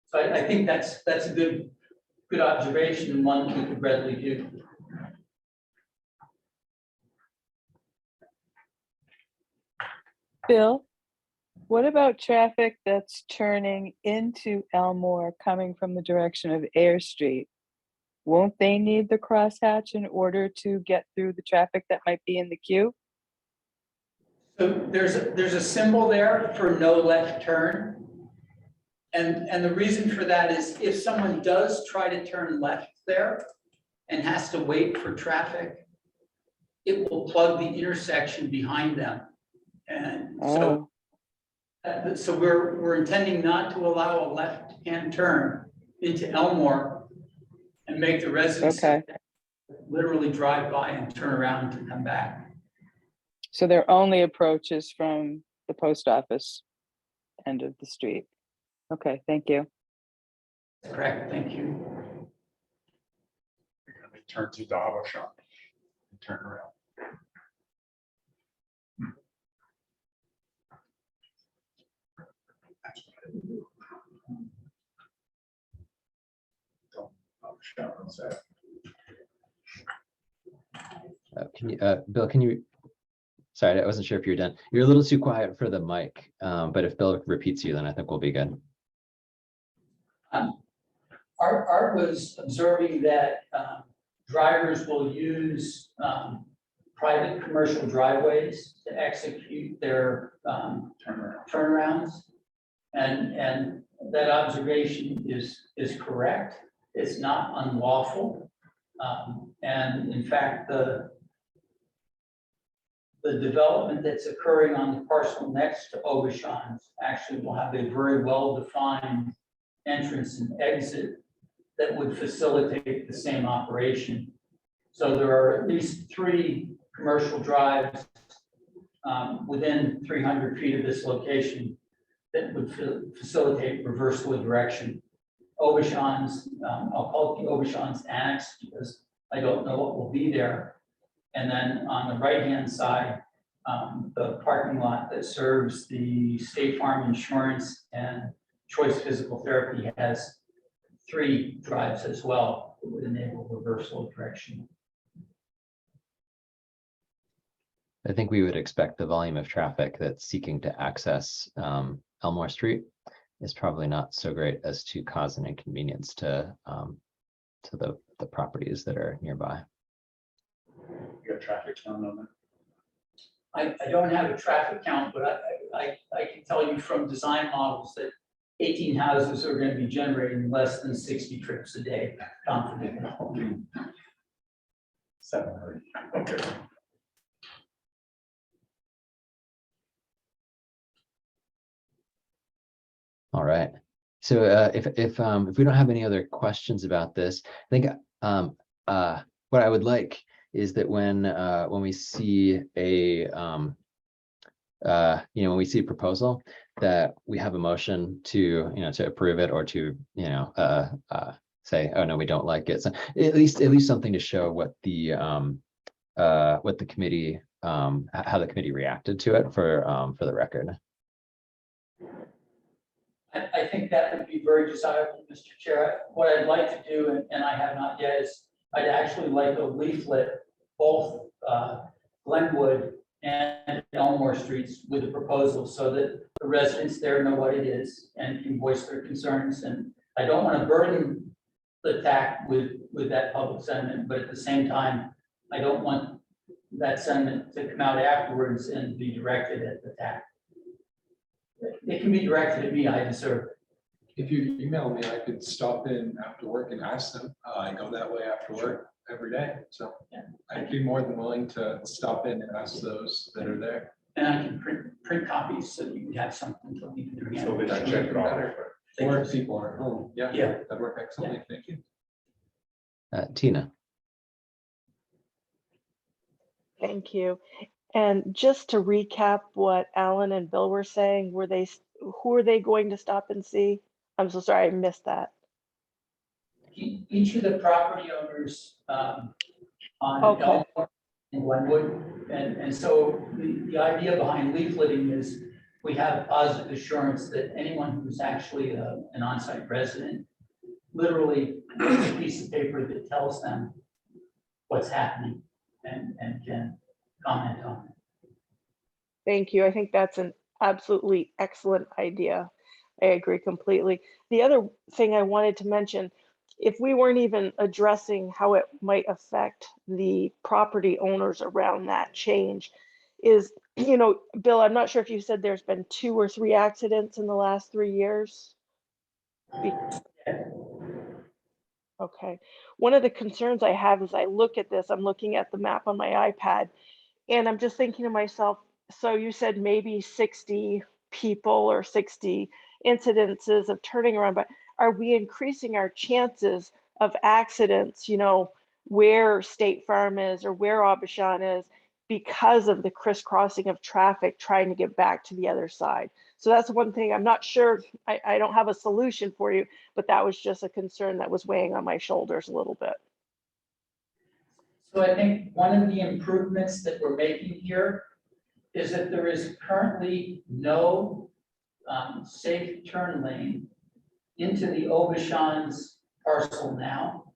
So I think that's a good observation and one we could readily do. Bill, what about traffic that's turning into Elmore coming from the direction of Air Street? Won't they need the crosshatch in order to get through the traffic that might be in the queue? So there's a symbol there for no left turn. And the reason for that is if someone does try to turn left there and has to wait for traffic, it will plug the intersection behind them. And so, Oh, so we're intending not to allow a left-hand turn into Elmore and make the residents okay. literally drive by and turn around to come back. So their only approach is from the post office end of the street. Okay, thank you. Correct, thank you. They turn to the auto shop and turn around. That's what I do. Don't auto shop on Saturday. Can you, Bill, can you, sorry, I wasn't sure if you're done. You're a little too quiet for the mic, but if Bill repeats you, then I think we'll be good. Art was observing that drivers will use private commercial driveways to execute their turnarounds. And that observation is correct. It's not unlawful. And in fact, the development that's occurring on the parcel next to Obashan's actually will have a very well-defined entrance and exit that would facilitate the same operation. So there are at least 3 commercial drives within 300 feet of this location that would facilitate reversal of direction. Obashan's, I'll call it the Obashan's Annex because I don't know what will be there. And then on the right-hand side, the parking lot that serves the State Farm Insurance and Choice Physical Therapy has 3 drives as well that would enable reversal of direction. I think we would expect the volume of traffic that's seeking to access Elmore Street is probably not so great as to cause an inconvenience to the properties that are nearby. You got traffic count on that? I don't have a traffic count, but I can tell you from design models that 18 houses are going to be generating less than 60 trips a day. Confidently. 7 or 8. Okay. All right. So if we don't have any other questions about this, I think what I would like is that when we see a when we see a proposal, that we have a motion to to approve it or to say, oh no, we don't like it. So at least something to show what the committee how the committee reacted to it for the record. I think that would be very desirable, Mr. Chair. What I'd like to do, and I have not yet, is I'd actually like a leaflet, both Glenwood and Elmore Streets with a proposal so that the residents there know what it is and can voice their concerns. And I don't want to burden the TAC with that public sentiment, but at the same time, I don't want that sentiment to come out afterwards and be directed at the TAC. It can be directed at me, I deserve it. If you email me, I could stop in after work and ask them. I go that way after work every day. So Yeah. I'd be more than willing to stop in and ask those that are there. And I can print copies so you can have something to leave in your hand. So they can check it off. Or if people are home. Yeah, Yeah. that'd work excellently. Thank you. Tina. Thank you. And just to recap what Alan and Bill were saying, who are they going to stop and see? I'm so sorry, I missed that. Each of the property owners on Okay. Elmore and Glenwood. And so the idea behind leafleting is we have positive assurance that anyone who's actually an on-site resident literally gets a piece of paper that tells them what's happening and can comment on it. Thank you. I think that's an absolutely excellent idea. I agree completely. The other thing I wanted to mention, if we weren't even addressing how it might affect the property owners around that change is, Bill, I'm not sure if you said there's been 2 or 3 accidents in the last 3 years. Be- Okay. One of the concerns I have as I look at this, I'm looking at the map on my iPad, and I'm just thinking to myself, so you said maybe 60 people or 60 incidences of turning around, but are we increasing our chances of accidents, where State Farm is or where Aubuchon is because of the crisscrossing of traffic trying to get back to the other side? So that's one thing I'm not sure, I don't have a solution for you, but that was just a concern that was weighing on my shoulders a little bit. So I think one of the improvements that we're making here is that there is currently no safe turn lane into the Aubuchon's parcel now.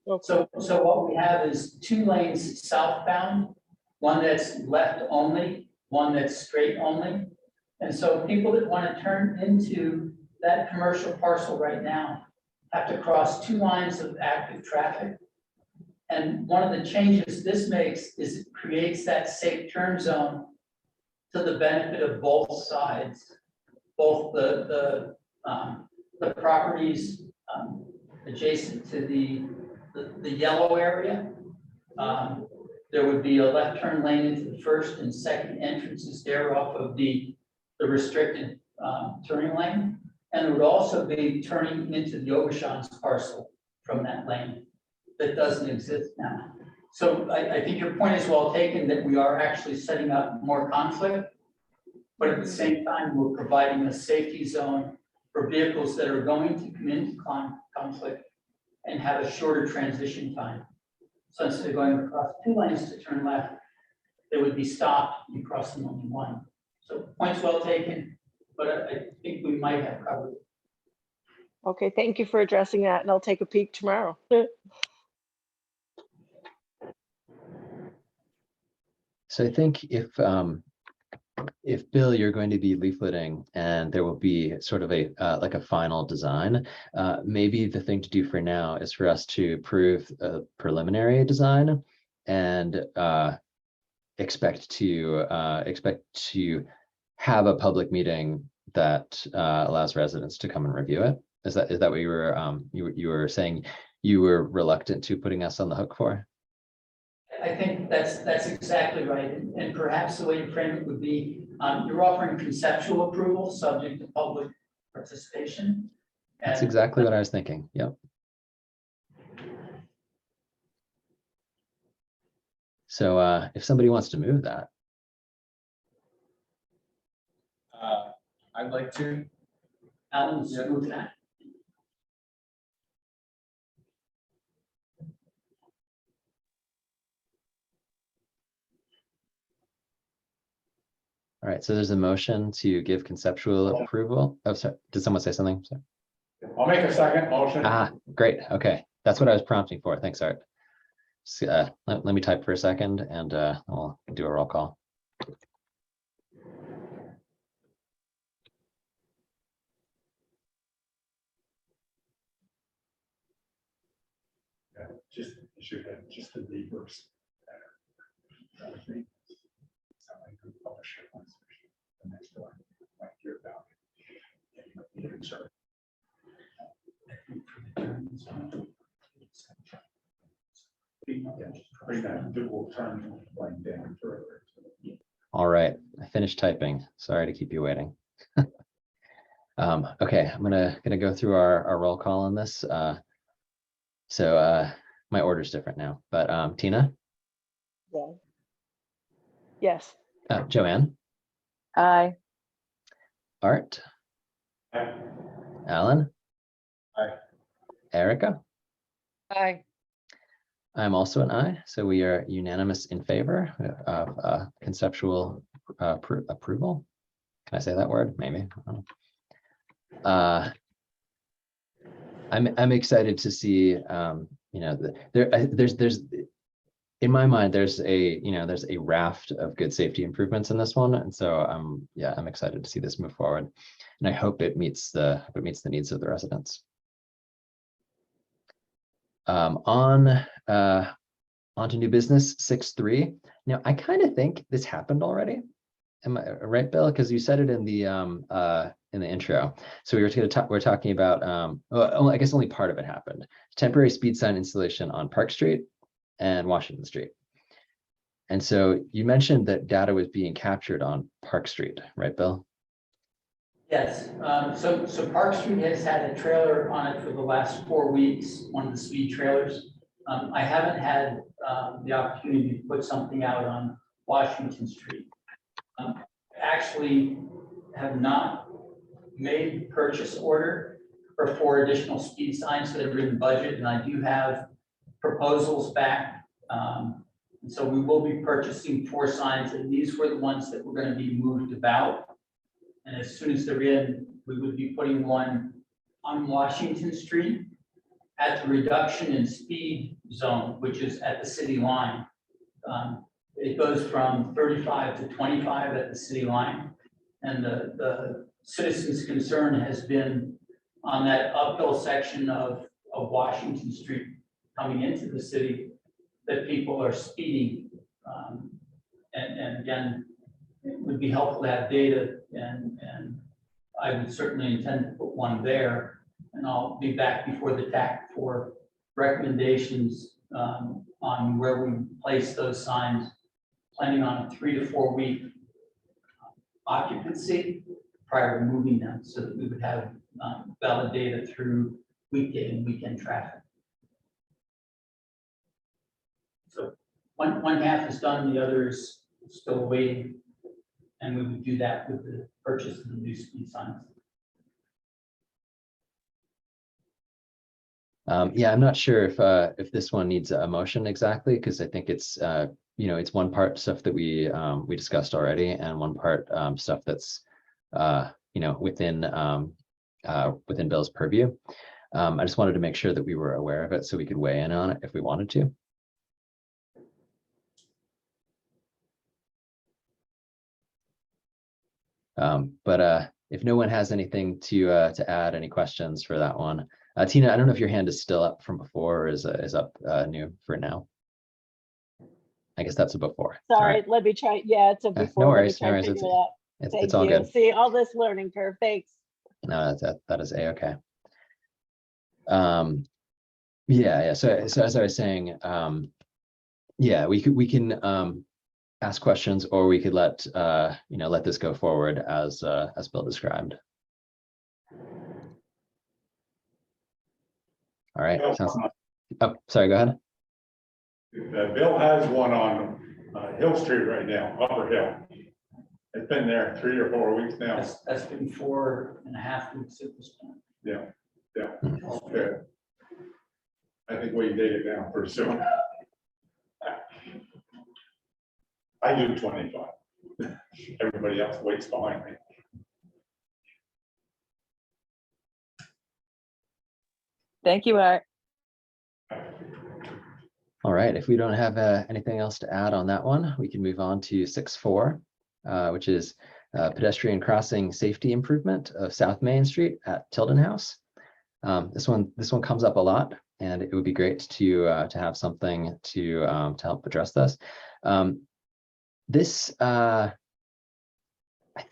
Okay. So what we have is 2 lanes southbound, one that's left only, one that's straight only. And so people that want to turn into that commercial parcel right now have to cross 2 lines of active traffic. And one of the changes this makes is it creates that safe turn zone to the benefit of both sides, both the properties adjacent to the yellow area. There would be a left turn lane into the first and second entrances there off of the restricted turning lane. And there would also be turning into the Aubuchon's parcel from that lane that doesn't exist now. So I think your point is well taken that we are actually setting up more conflict, but at the same time, we're providing a safety zone for vehicles that are going to come into conflict and have a shorter transition time. So instead of going across 2 lanes to turn left, they would be stopped and crossing only 1. So points well taken, but I think we might have covered it. Okay, thank you for addressing that, and I'll take a peek tomorrow. So I think if Bill, you're going to be leafleting and there will be sort of a like a final design, maybe the thing to do for now is for us to approve a preliminary design and expect to have a public meeting that allows residents to come and review it. Is that what you were you were saying you were reluctant to putting us on the hook for? I think that's exactly right. And perhaps the way to frame it would be, you're offering conceptual approval subject to public participation. That's exactly what I was thinking. Yep. So if somebody wants to move that. I'd like to. Alan's moved that. All right, so there's a motion to give conceptual approval. Oh, sorry, did someone say something? Sorry. I'll make a second motion. Ah, great. Okay, that's what I was prompting for. Thanks, Art. Let me type for a second and I'll do a roll call. Yeah, just the reverse. Somebody who published it once, the next one might hear about it. Sorry. Bring that dual turn lane down further. All right, I finished typing. Sorry to keep you waiting. Okay, I'm gonna go through our roll call on this. So my order's different now, but Tina? Yeah. Yes. Joanne? Aye. Art? Alan? Aye. Erica? Aye. I'm also an aye, so we are unanimous in favor of conceptual approval. Can I say that word? Maybe. I'm excited to see, you know, there's in my mind there's a raft of good safety improvements in this one, and so I'm excited to see this move forward, and I hope it meets the needs of the residents. On to new business 6.3. Now I kind of think this happened already. Am I right, Bill? Because you said it in in the intro. So we're talking about, well, I guess only part of it happened. Temporary speed sign installation on Park Street and Washington Street. And so you mentioned that data was being captured on Park Street, right, Bill? Yes, so Park Street has had a trailer on it for the last 4 weeks, one of the speed trailers. I haven't had the opportunity to put something out on Washington Street. Actually have not made the purchase order for 4 additional speed signs that are in the budget, and I do have proposals back. And so we will be purchasing 4 signs, and these were the ones that were going to be moved about. And as soon as they're in, we would be putting one on Washington Street at the reduction in speed zone, which is at the city line. It goes from 35 to 25 at the city line. And the citizens' concern has been on that uphill section of Washington Street coming into the city, that people are speeding. And again, it would be helpful to have data, and I would certainly intend to put one there. And I'll be back before the TAC for recommendations on where we place those signs, planning on a 3 to 4 week occupancy prior to moving them, so that we would have valid data through weekday and weekend traffic. So one half is done, the other is still waiting, and we would do that with the purchase of the new speed signs. Yeah, I'm not sure if this one needs a motion exactly, because I think it's it's one part stuff that we discussed already, and one part stuff that's within Bill's purview. I just wanted to make sure that we were aware of it so we could weigh in on it if we wanted to. But if no one has anything to add, any questions for that one, Tina, I don't know if your hand is still up from before or is up new for now. I guess that's a before. Sorry, let me try. Yeah, it's a before. No worries, Let me try to figure it out. It's all you. good. See, all this learning curve. Thanks. No, that is a-okay. Yeah. So as I was saying, yeah, we can ask questions, or we could let let this go forward as Bill described. All right. Oh, sorry. Go ahead. Bill has one on Hill Street right now, Upper Hill. It's been there 3 or 4 weeks now. That's been 4.5 weeks at this point. Yeah. Okay. I think we can take it down pretty soon. I do 25. Everybody else waits behind me. Thank you, Art. All right. If we don't have anything else to add on that one, we can move on to 6.4, which is pedestrian crossing safety improvement of South Main Street at Tilden House. This one comes up a lot, and it would be great to have something to help address this. I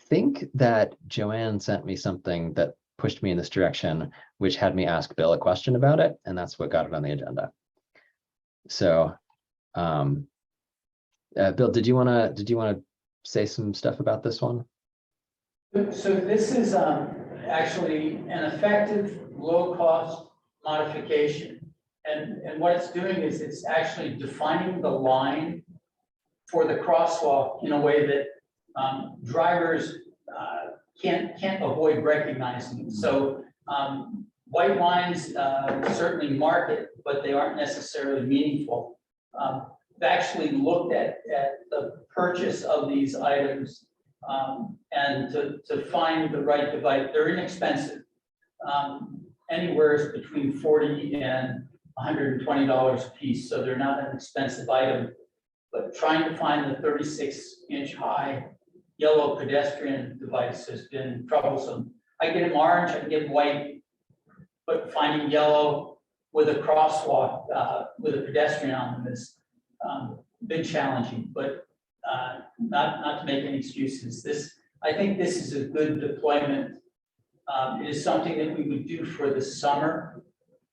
think that Joanne sent me something that pushed me in this direction, which had me ask Bill a question about it, and that's what got it on the agenda. So, Bill, did you want to say some stuff about this one? So this is actually an effective low-cost modification, and what it's doing is it's actually defining the line for the crosswalk in a way that drivers can't avoid recognizing. So white lines certainly mark it, but they aren't necessarily meaningful. I've actually looked at the purchase of these items and to find the right device. They're inexpensive, anywhere between $40 and $120 a piece, so they're not an expensive item. But trying to find the 36-inch high yellow pedestrian device has been troublesome. I get them orange, I can get them white, but finding yellow with a crosswalk with a pedestrian on them is been challenging. But not to make any excuses. I think this is a good deployment It is something that we would do for the summer.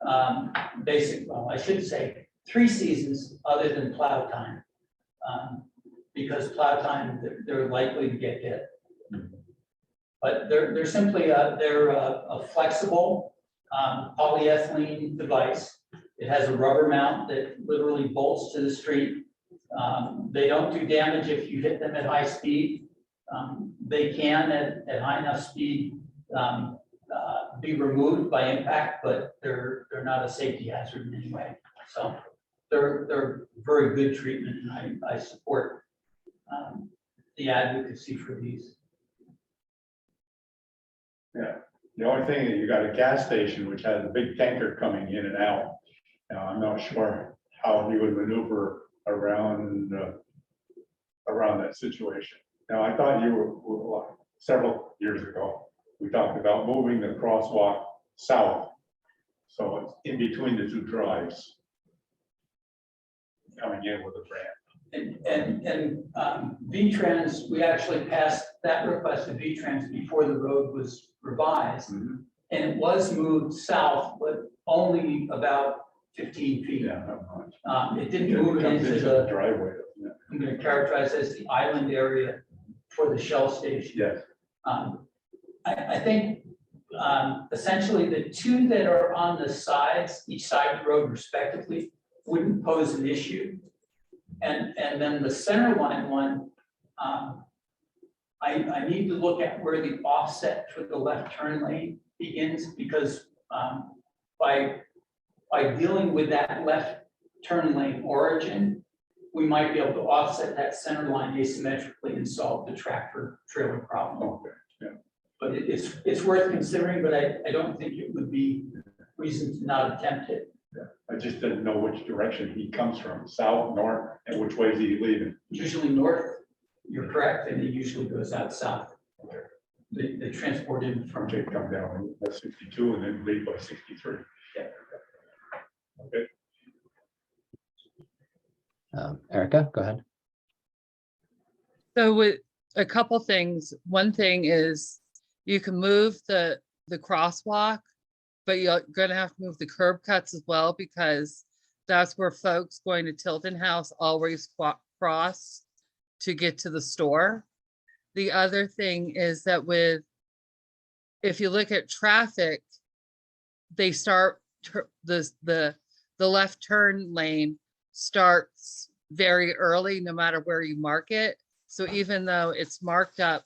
Well, I should say 3 seasons other than plow time. Because plow time, they're likely to get hit. But they're simply a flexible polyethylene device. It has a rubber mount that literally bolts to the street. They don't do damage if you hit them at high speed. They can at high enough speed be removed by impact, but they're not a safety hazard in any way. So they're very good treatment, and I support the advocacy for these. Yeah, the only thing is you got a gas station which has a big tanker coming in and out. Now, I'm not sure how he would maneuver around that situation. Now, I thought you were several years ago, we talked about moving the crosswalk south. So it's in between the 2 drives. Coming in with a ramp. And V-Trans, we actually passed that request of V-Trans before the road was revised. Mm-hmm. And it was moved south, but only about 15 feet. Yeah, not much. It didn't move it into the, driveway. Doesn't it? I'm going to characterize as the island area for the Shell station. Yes. I think essentially the 2 that are on the sides, each side of the road respectively, wouldn't pose an issue. And then the center line one, I need to look at where the offset for the left turn lane begins, because by dealing with that left turn lane origin, we might be able to offset that center line asymmetrically and solve the tractor trailer problem. Okay. Yeah. But it's worth considering, but I don't think it would be reason to not attempt it. Yeah. I just didn't know which direction he comes from, south, north, and which way is he leaving? Usually north, you're correct, and it usually goes out south. They transport in from. They come down at 62 and then leave by 63. Yeah. Okay. Erica, go ahead. So with a couple things, one thing is you can move the crosswalk, but you're gonna have to move the curb cuts as well, because that's where folks going to Tilton House always cross to get to the store. The other thing is that if you look at traffic, they start, the left turn lane starts very early, no matter where you mark it. So even though it's marked up,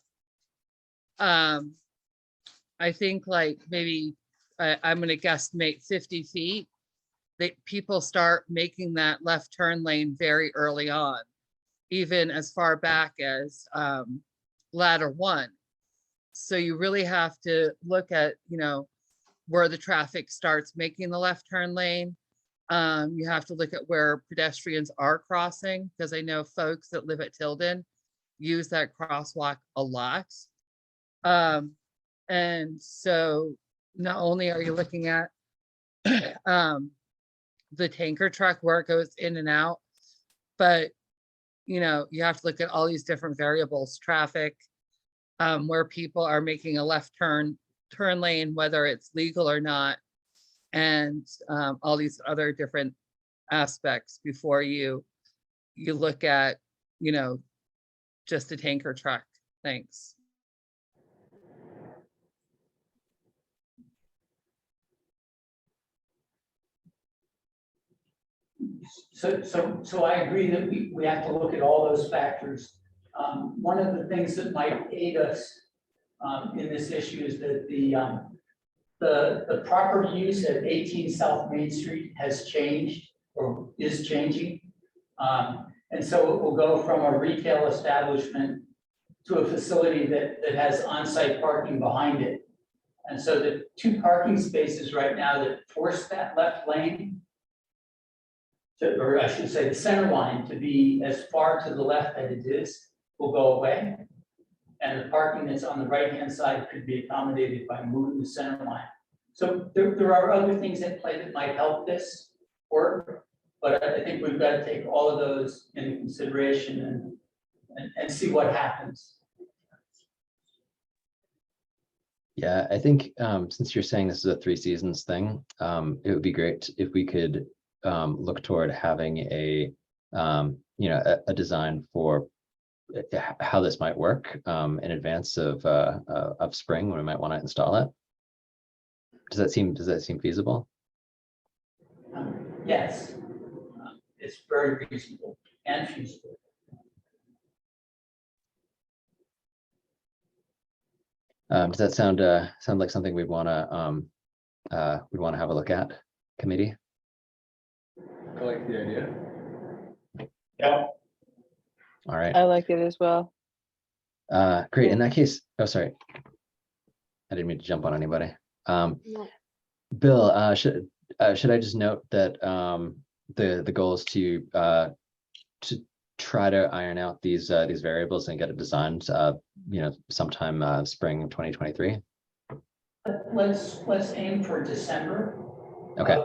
I think like maybe I'm gonna guesstimate 50 feet, people start making that left turn lane very early on, even as far back as ladder 1. So you really have to look at, where the traffic starts making the left turn lane. You have to look at where pedestrians are crossing, because I know folks that live at Tilden use that crosswalk a lot. And so not only are you looking at the tanker truck where it goes in and out, but you have to look at all these different variables, traffic, where people are making a left turn lane, whether it's legal or not, and all these other different aspects before you look at, just a tanker truck. Thanks. So I agree that we have to look at all those factors. One of the things that might aid us in this issue is that the property use at 18 South Main Street has changed or is changing. And so it will go from a retail establishment to a facility that has on-site parking behind it. And so the 2 parking spaces right now that force that left lane, or I should say the center line, to be as far to the left as it is, will go away. And the parking that's on the right-hand side could be accommodated by moving the center line. So there are other things at play that might help this work, but I think we've got to take all of those into consideration and see what happens. Yeah, I think since you're saying this is a 3 seasons thing, it would be great if we could look toward having a a design for how this might work in advance of spring when we might want to install it. Does that seem feasible? Yes, it's very reasonable and feasible. Does that sound like something we'd want to have a look at, committee? I like the idea. Yeah, All right. I like it as well. Great. In Yeah. that case, oh, sorry. I didn't mean to jump on anybody. No. Bill, should I just note that the goal is to try to iron out these variables and get it designed, sometime spring of 2023. Let's aim for December. Okay.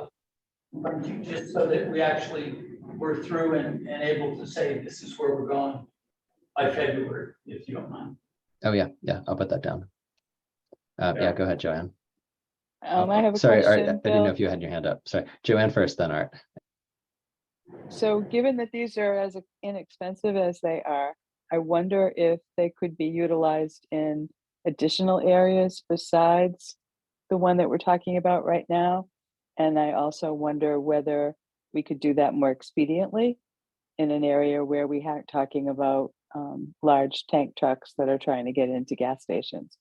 Just so that we actually were through and able to say this is where we're going by February, if you don't mind. Oh yeah, I'll put that down. Yeah, go ahead, Joanne. I have a Sorry, Art, I question, didn't know Bill. if you had your hand up. Sorry, Joanne first, then Art. So given that these are as inexpensive as they are, I wonder if they could be utilized in additional areas besides the one that we're talking about right now. And I also wonder whether we could do that more expediently in an area where we aren't talking about large tank trucks that are trying to get into gas stations.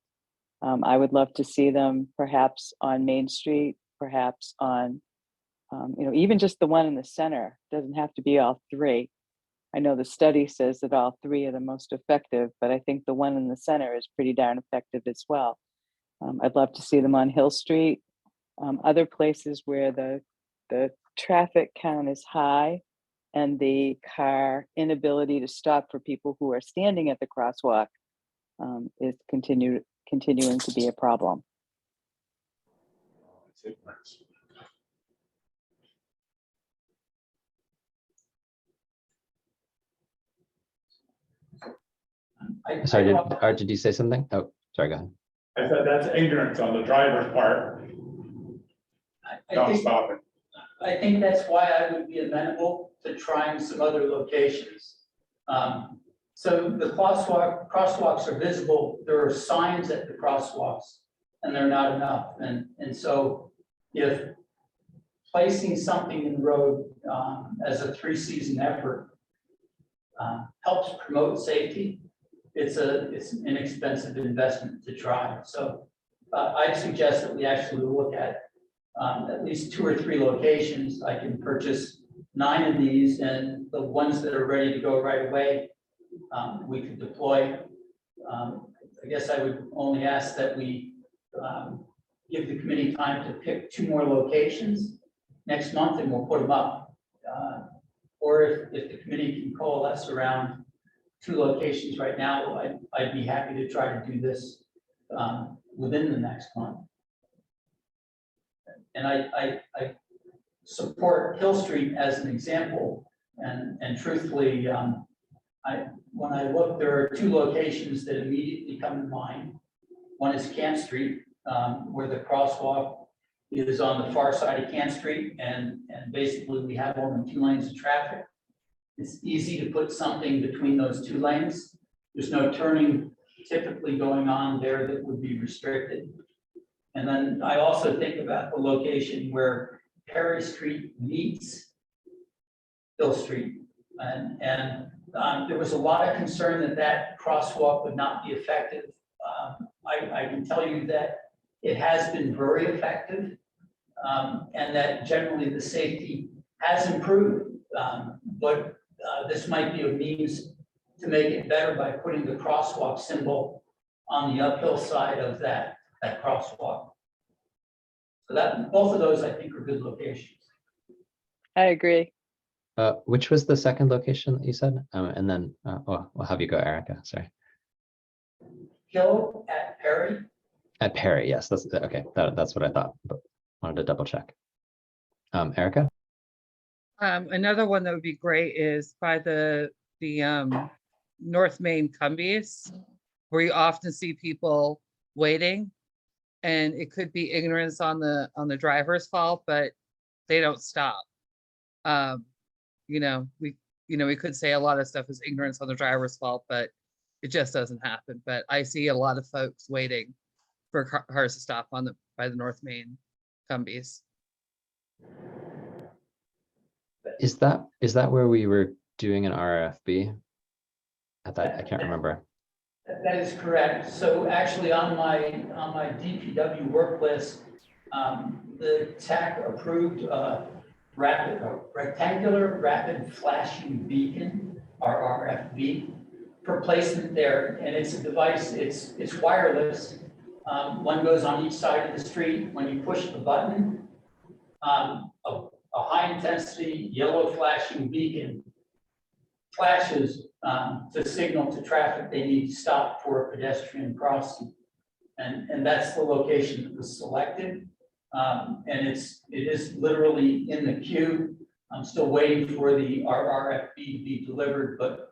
I would love to see them perhaps on Main Street, perhaps on, even just the one in the center. Doesn't have to be all three. I know the study says that all three are the most effective, but I think the one in the center is pretty darn effective as well. I'd love to see them on Hill Street, other places where the traffic count is high and the car inability to stop for people who are standing at the crosswalk is continuing to be a problem. Sorry, Art, did you say something? Oh, sorry, go ahead. I said that's ignorance on the driver's part. Don't stop it. I think that's why I would be amenable to trying some other locations. So the crosswalks are visible. There are signs at the crosswalks and they're not enough. And so if placing something in the road as a 3-season effort helps promote safety, it's an inexpensive investment to try. So I'd suggest that we actually look at least 2 or 3 locations. I can purchase 9 of these, and the ones that are ready to go right away, we could deploy. I guess I would only ask that we give the committee time to pick 2 more locations next month, and we'll put them up. Or if the committee can coalesce around 2 locations right now, I'd be happy to try to do this within the next month. And I support Hill Street as an example, and truthfully, when I look, there are 2 locations that immediately come to mind. One is Camp Street, where the crosswalk is on the far side of Camp Street, and basically we have only 2 lanes of traffic. It's easy to put something between those 2 lanes. There's no turning typically going on there that would be restricted. And then I also think about the location where Perry Street meets Hill Street. And there was a lot of concern that crosswalk would not be effective. I can tell you that it has been very effective, and that generally the safety has improved. But this might be a means to make it better by putting the crosswalk symbol on the uphill side of that crosswalk. So that both of those I think are good locations. I agree. Which was the second location that you said? And then we'll have you go, Erica. Sorry. Hill at Perry. At Perry, yes, that's okay. That's what I thought, but wanted to double check. Erica? Another one that would be great is by the North Main Cumbies, where you often see people waiting. And it could be ignorance on the driver's fault, but they don't stop. You know, we could say a lot of stuff is ignorance on the driver's fault, but it just doesn't happen. But I see a lot of folks waiting for cars to stop by the North Main Cumbies. Is that where we were doing an RFB? I can't remember. That is correct. So actually on my DPW work list, the TAC approved a rectangular rapid flashing beacon, RRFB, for placement there. And it's a device, it's wireless. One goes on each side of the street. When you push the button, a high intensity yellow flashing beacon flashes to signal to traffic they need to stop for a pedestrian crossing. And that's the location that was selected. And it is literally in the queue. I'm still waiting for the RRFB to be delivered, but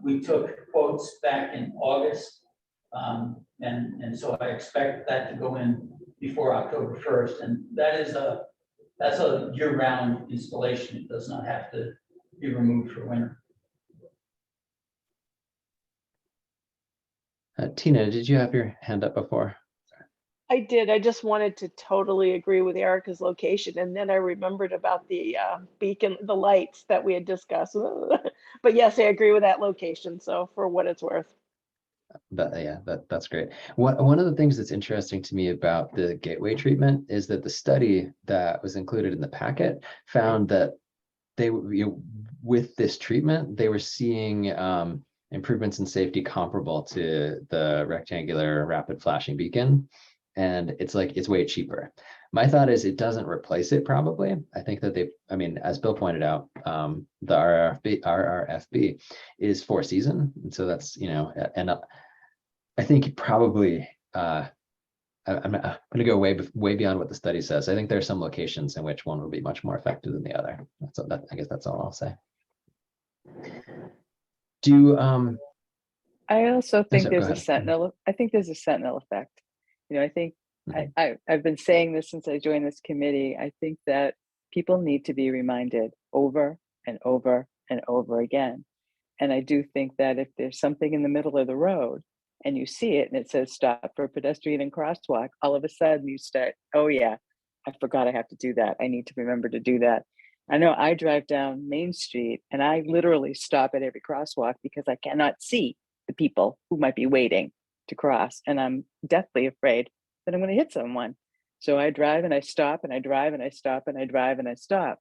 we took quotes back in August. And so I expect that to go in before October 1st. And that's a year-round installation. It does not have to be removed for winter. Tina, did you have your hand up before? I did. I just wanted to totally agree with Erica's location. And then I remembered about the beacon, the lights that we had discussed. But yes, I agree with that location. So for what it's worth. That's great. One of the things that's interesting to me about the gateway treatment is that the study that was included in the packet found that with this treatment, they were seeing improvements in safety comparable to the rectangular rapid flashing beacon. And it's way cheaper. My thought is it doesn't replace it probably. I think that as Bill pointed out, the RRFB is 4 season. And so that's, and I think probably, I'm going to go way beyond what the study says. I think there are some locations in which one will be much more effective than the other. I guess that's all I'll say. I also think go there's ahead. a sentinel. I think there's a sentinel effect. I think I've been saying this since I joined this committee. I think that people need to be reminded over and over and over again. And I do think that if there's something in the middle of the road and you see it and it says stop for pedestrian and crosswalk, all of a sudden you start, oh yeah, I forgot I have to do that. I need to remember to do that. I know I drive down Main Street and I literally stop at every crosswalk because I cannot see the people who might be waiting to cross. And I'm deathly afraid that I'm going to hit someone. So I drive and I stop and I drive and I stop and I drive and I stop,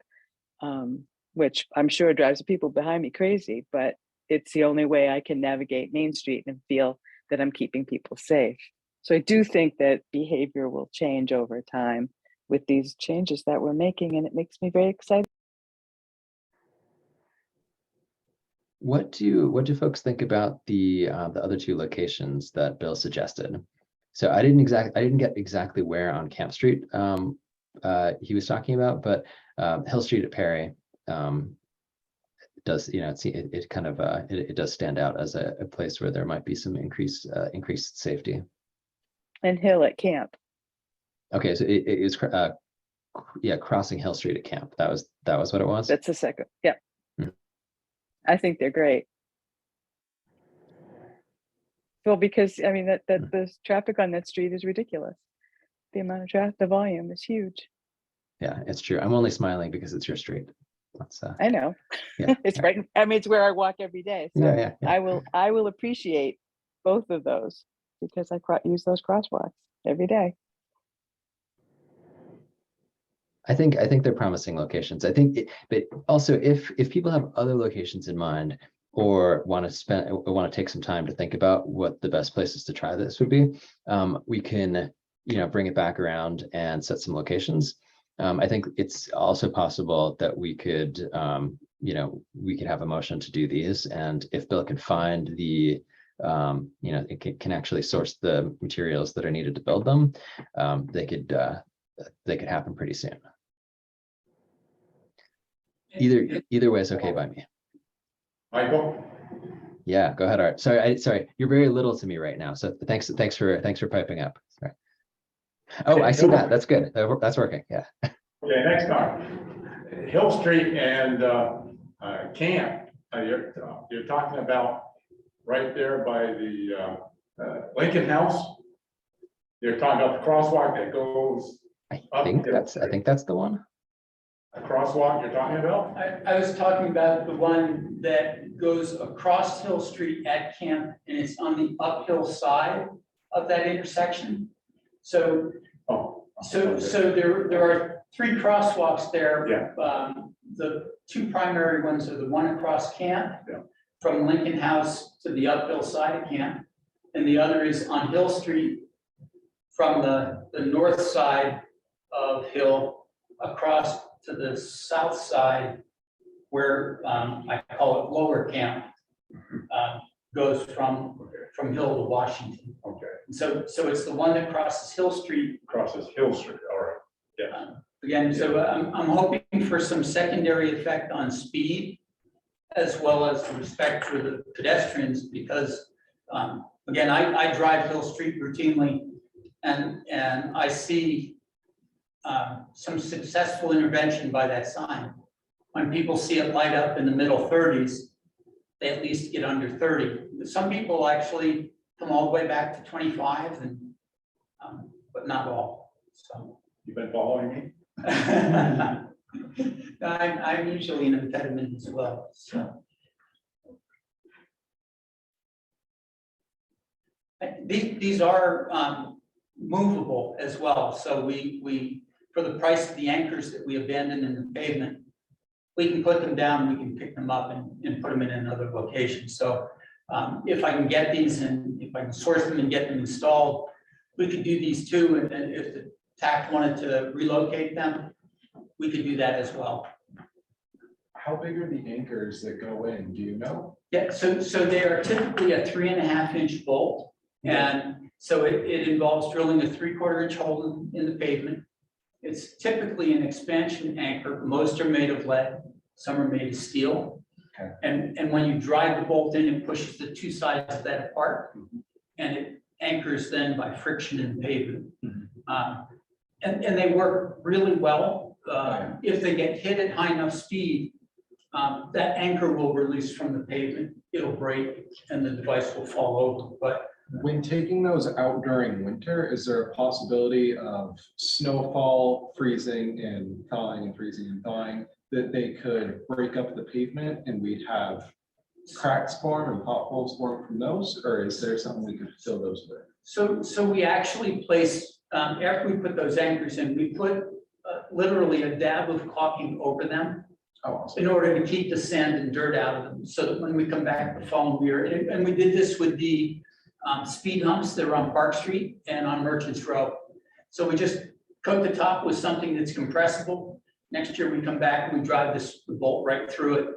which I'm sure drives the people behind me crazy, but it's the only way I can navigate Main Street and feel that I'm keeping people safe. So I do think that behavior will change over time with these changes that we're making, and it makes me very excited. What do folks think about the other 2 locations that Bill suggested? So I didn't get exactly where on Camp Street he was talking about, but Hill Street at Perry does it does stand out as a place where there might be some increased safety. And Hill at Camp. Okay, so it is crossing Hill Street at Camp. That was what it was. That's the second. Yeah. I think they're great. Well, because that the traffic on that street is ridiculous. The amount of traffic, the volume is huge. Yeah, it's true. I'm only smiling because it's your street. I know. Yeah. It's right. It's where I walk every day. So Yeah. I will appreciate both of those because I use those crosswalks every day. I think they're promising locations. I think, but also if people have other locations in mind or want to take some time to think about what the best places to try this would be, we can bring it back around and set some locations. I think it's also possible that we could have a motion to do these, and if Bill can find it can actually source the materials that are needed to build them, they could happen pretty soon. Either way is okay by me. Michael? Yeah, go ahead, Art. Sorry, you're very little to me right now, so thanks for piping up. Sorry. Oh, I see that. That's good. That's working. Yeah. Okay, next time, Hill Street and Camp, you're talking about right there by the Lincoln House. You're talking about the crosswalk that goes I Up think Hill that's Street. the one. a crosswalk you're talking about? I was talking about the one that goes across Hill Street at Camp, and it's on the uphill side of that intersection. So Oh. there are three crosswalks there. Yeah. The two primary ones are the one across Camp. Yeah. From Lincoln House to the uphill side of Camp. And the other is on Hill Street from the north side of Hill across to the south side where I call it Lower Camp. Goes from Hill to Washington. Okay, And so it's the one that crosses Hill Street. crosses Hill Street, all right. Yeah. Again, so I'm hoping for some secondary effect on speed as well as the respect for the pedestrians, because again, I drive Hill Street routinely and I see some successful intervention by that sign. When people see it light up in the middle 30s, they at least get under 30. Some people actually come all the way back to 25 and but not all, so. You've been following me? I'm usually an impediment as well, so. These are movable as well, so we for the price of the anchors that we abandoned in the pavement, we can put them down, we can pick them up and put them in another location. So if I can get these and if I can source them and get them installed, we could do these too, and if the TAC wanted to relocate them, we could do that as well. How big are the anchors that go in? Do you know? Yeah, so they are typically a 3.5-inch bolt. And so it involves drilling a 3/4 inch hole in the pavement. It's typically an expansion anchor. Most are made of lead, some are made of steel. Okay. And when you drive the bolt in, it pushes the two sides of that apart. And it anchors then by friction in pavement. And they work really well. If they get hit at high enough speed, that anchor will release from the pavement, it'll break and the device will fall over. But When taking those out during winter, is there a possibility of snowfall, freezing and thawing and freezing and thawing, that they could break up the pavement and we'd have cracks form and potholes form from those? Or is there something we could fill those with? So we actually place, after we put those anchors in, we put literally a dab of caulking over them Oh, awesome. in order to keep the sand and dirt out of them, so that when we come back the following year, and we did this with the speed humps that are on Park Street and on Merchants Row. So we just coat the top with something that's compressible. Next year we come back and we drive the bolt right through it.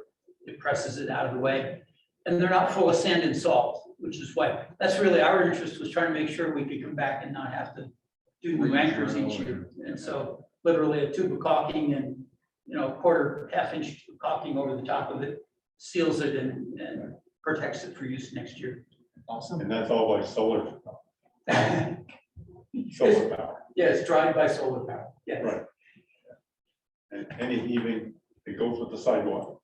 It presses it out of the way. And they're not full of sand and salt, which is why, that's really our interest, was trying to make sure we could come back and not have to do new anchors each year. And so literally a tube of caulking and, half-inch caulking over the top of it seals it and protects it for use next year. Awesome. And that's all by solar power. Yeah, it's driven by solar power, yes. Right. And any heaving, it goes with the sidewalk.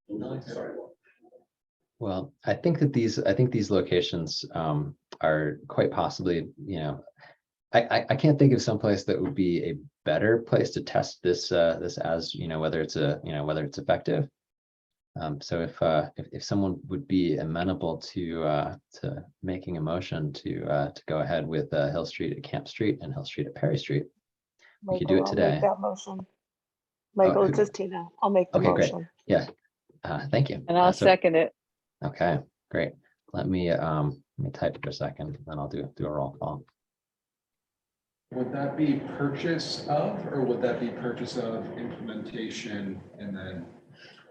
Sidewalk. Well, I think these locations are quite possibly, I can't think of someplace that would be a better place to test this as, whether it's effective. So if someone would be amenable to making a motion to go ahead with Hill Street at Camp Street and Hill Street at Perry Street, we could do it Michael, I'll today. make that motion. Michael, who- it's just Tina. I'll make the Okay, great. motion. Yeah, thank you. And I'll So- second it. Okay, great. Let me type for a second, then I'll do a roll call. Would that be purchase of, or would that be purchase of implementation and then?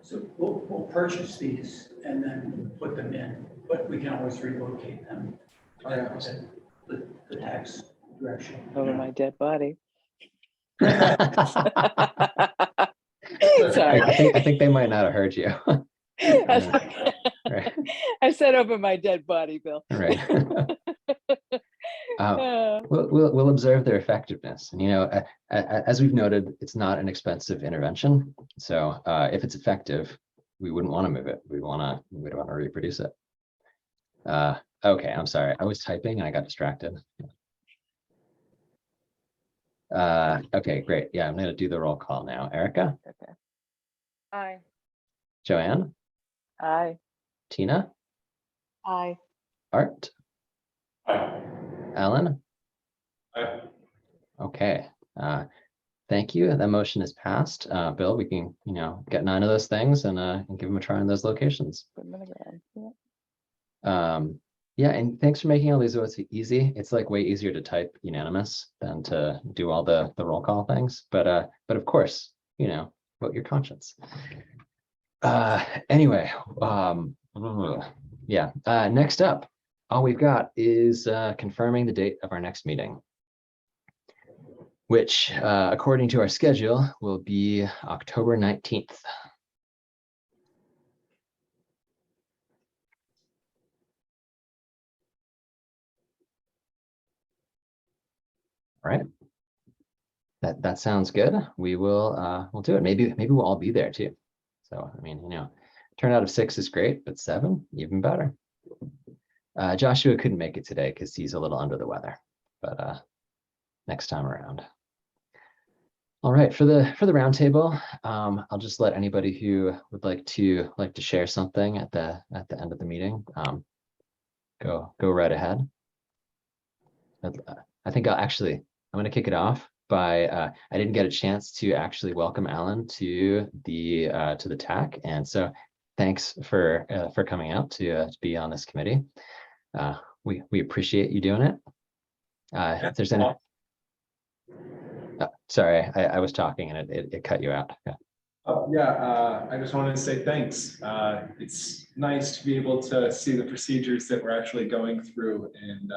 So we'll purchase these and then put them in, but we can always relocate them. Oh, yeah. The tax direction. Over my dead body. I Sorry. think they might not have heard you. That's Right. okay. I said over my dead body, Bill. Right. We'll observe their effectiveness. And, as we've noted, it's not an expensive intervention. So if it's effective, we wouldn't want to move it. We'd want to reproduce it. Okay, I'm sorry. I was typing and I got distracted. Okay, great. Yeah, I'm going to do the roll call now. Erica, Okay. Aye. Joanne, Aye. Tina, Aye. Art, Aye. Alan. Aye. Okay. Thank you. That motion is passed. Bill, we can, get 9 of those things and give them a try in those locations. Put 'em in the ground. Yeah. Yeah, and thanks for making all these votes easy. It's like way easier to type unanimous than to do all the roll call things. But of course, vote your conscience. Anyway, yeah. Next up, all we've got is confirming the date of our next meeting, which, according to our schedule, will be October 19th. All right. That sounds good. We will we'll do it. Maybe we'll all be there too. So I mean, turnout of 6 is great, but 7 even better. Joshua couldn't make it today because he's a little under the weather, but next time around. All right, for the roundtable, I'll just let anybody who would like to share something at the end of the meeting go right ahead. I think I'm going to kick it off by I didn't get a chance to actually welcome Alan to the TAC, and so thanks for coming out to be on this committee. We appreciate you doing it. If there's any, sorry, I was talking and it cut you out. Yeah. I just wanted to say thanks. It's nice to be able to see the procedures that we're actually going through and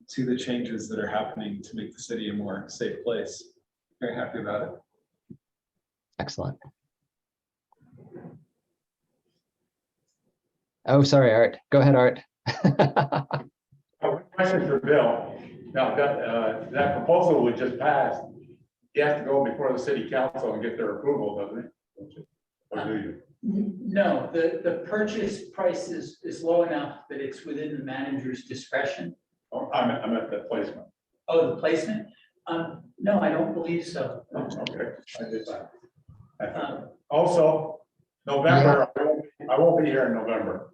see the changes that are happening to make the city a more safe place. Very happy about it. Excellent. Oh, sorry, Art. Go ahead, Art. Question for Bill. Now, that proposal we just passed, you have to go before the city council and get their approval, doesn't it? Or do you? No, the purchase price is low enough that it's within the manager's discretion. Oh, I'm at the placement. Oh, the placement? No, I don't believe so. Oh, okay, I did that. Also, November, I won't be here in November.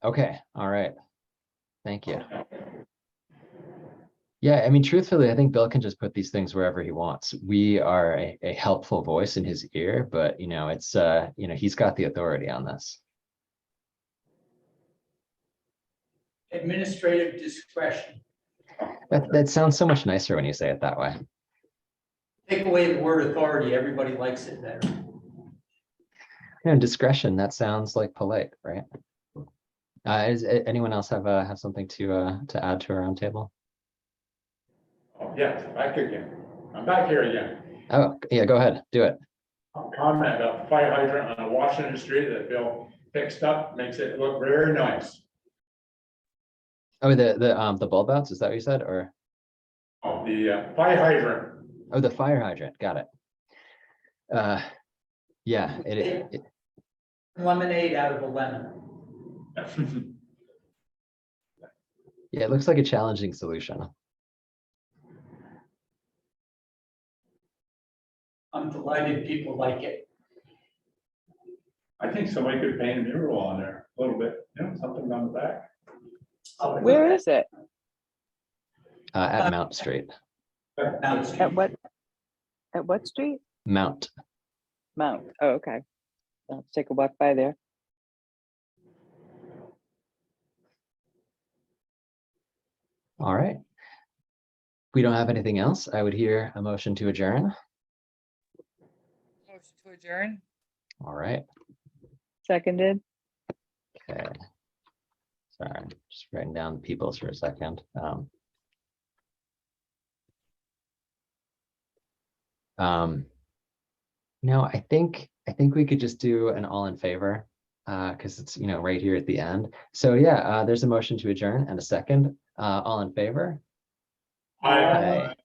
Okay, all right. Thank you. Yeah, I mean, truthfully, I think Bill can just put these things wherever he wants. We are a helpful voice in his ear, but it's he's got the authority on this. Administrative discretion. That sounds so much nicer when you say it that way. Take away the word authority, everybody likes it better. Discretion, that sounds like polite, right? Does anyone else have something to add to our roundtable? Oh, yes, back again. I'm back here again. Oh, yeah, go ahead, do it. Comment about the fire hydrant on Washington Street that Bill fixed up, makes it look very nice. Oh, the bulb outs, is that what you said, or? Oh, the fire hydrant. Oh, the fire hydrant, got it. Yeah, it Lemonade out of a lemon. yeah, it looks like a challenging solution. I'm delighted people like it. I think somebody could paint a mural on there a little bit, something on the back. Where is it? At Mount Street. At what street? Mount. Mount. Oh, okay. I'll take a walk by there. All right. If we don't have anything else, I would hear a motion to adjourn. Motion to adjourn. All right. Seconded. Okay. Sorry, just writing down the peoples for a second. No, I think we could just do an all in favor because it's right here at the end. So yeah, there's a motion to adjourn and a second. All in favor. Aye.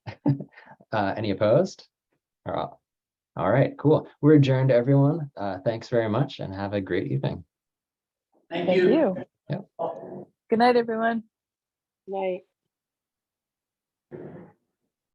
Any opposed? All right, cool. We're adjourned, everyone. Thanks very much and have a great evening. Thank Thank you. you. Good night, everyone. Night.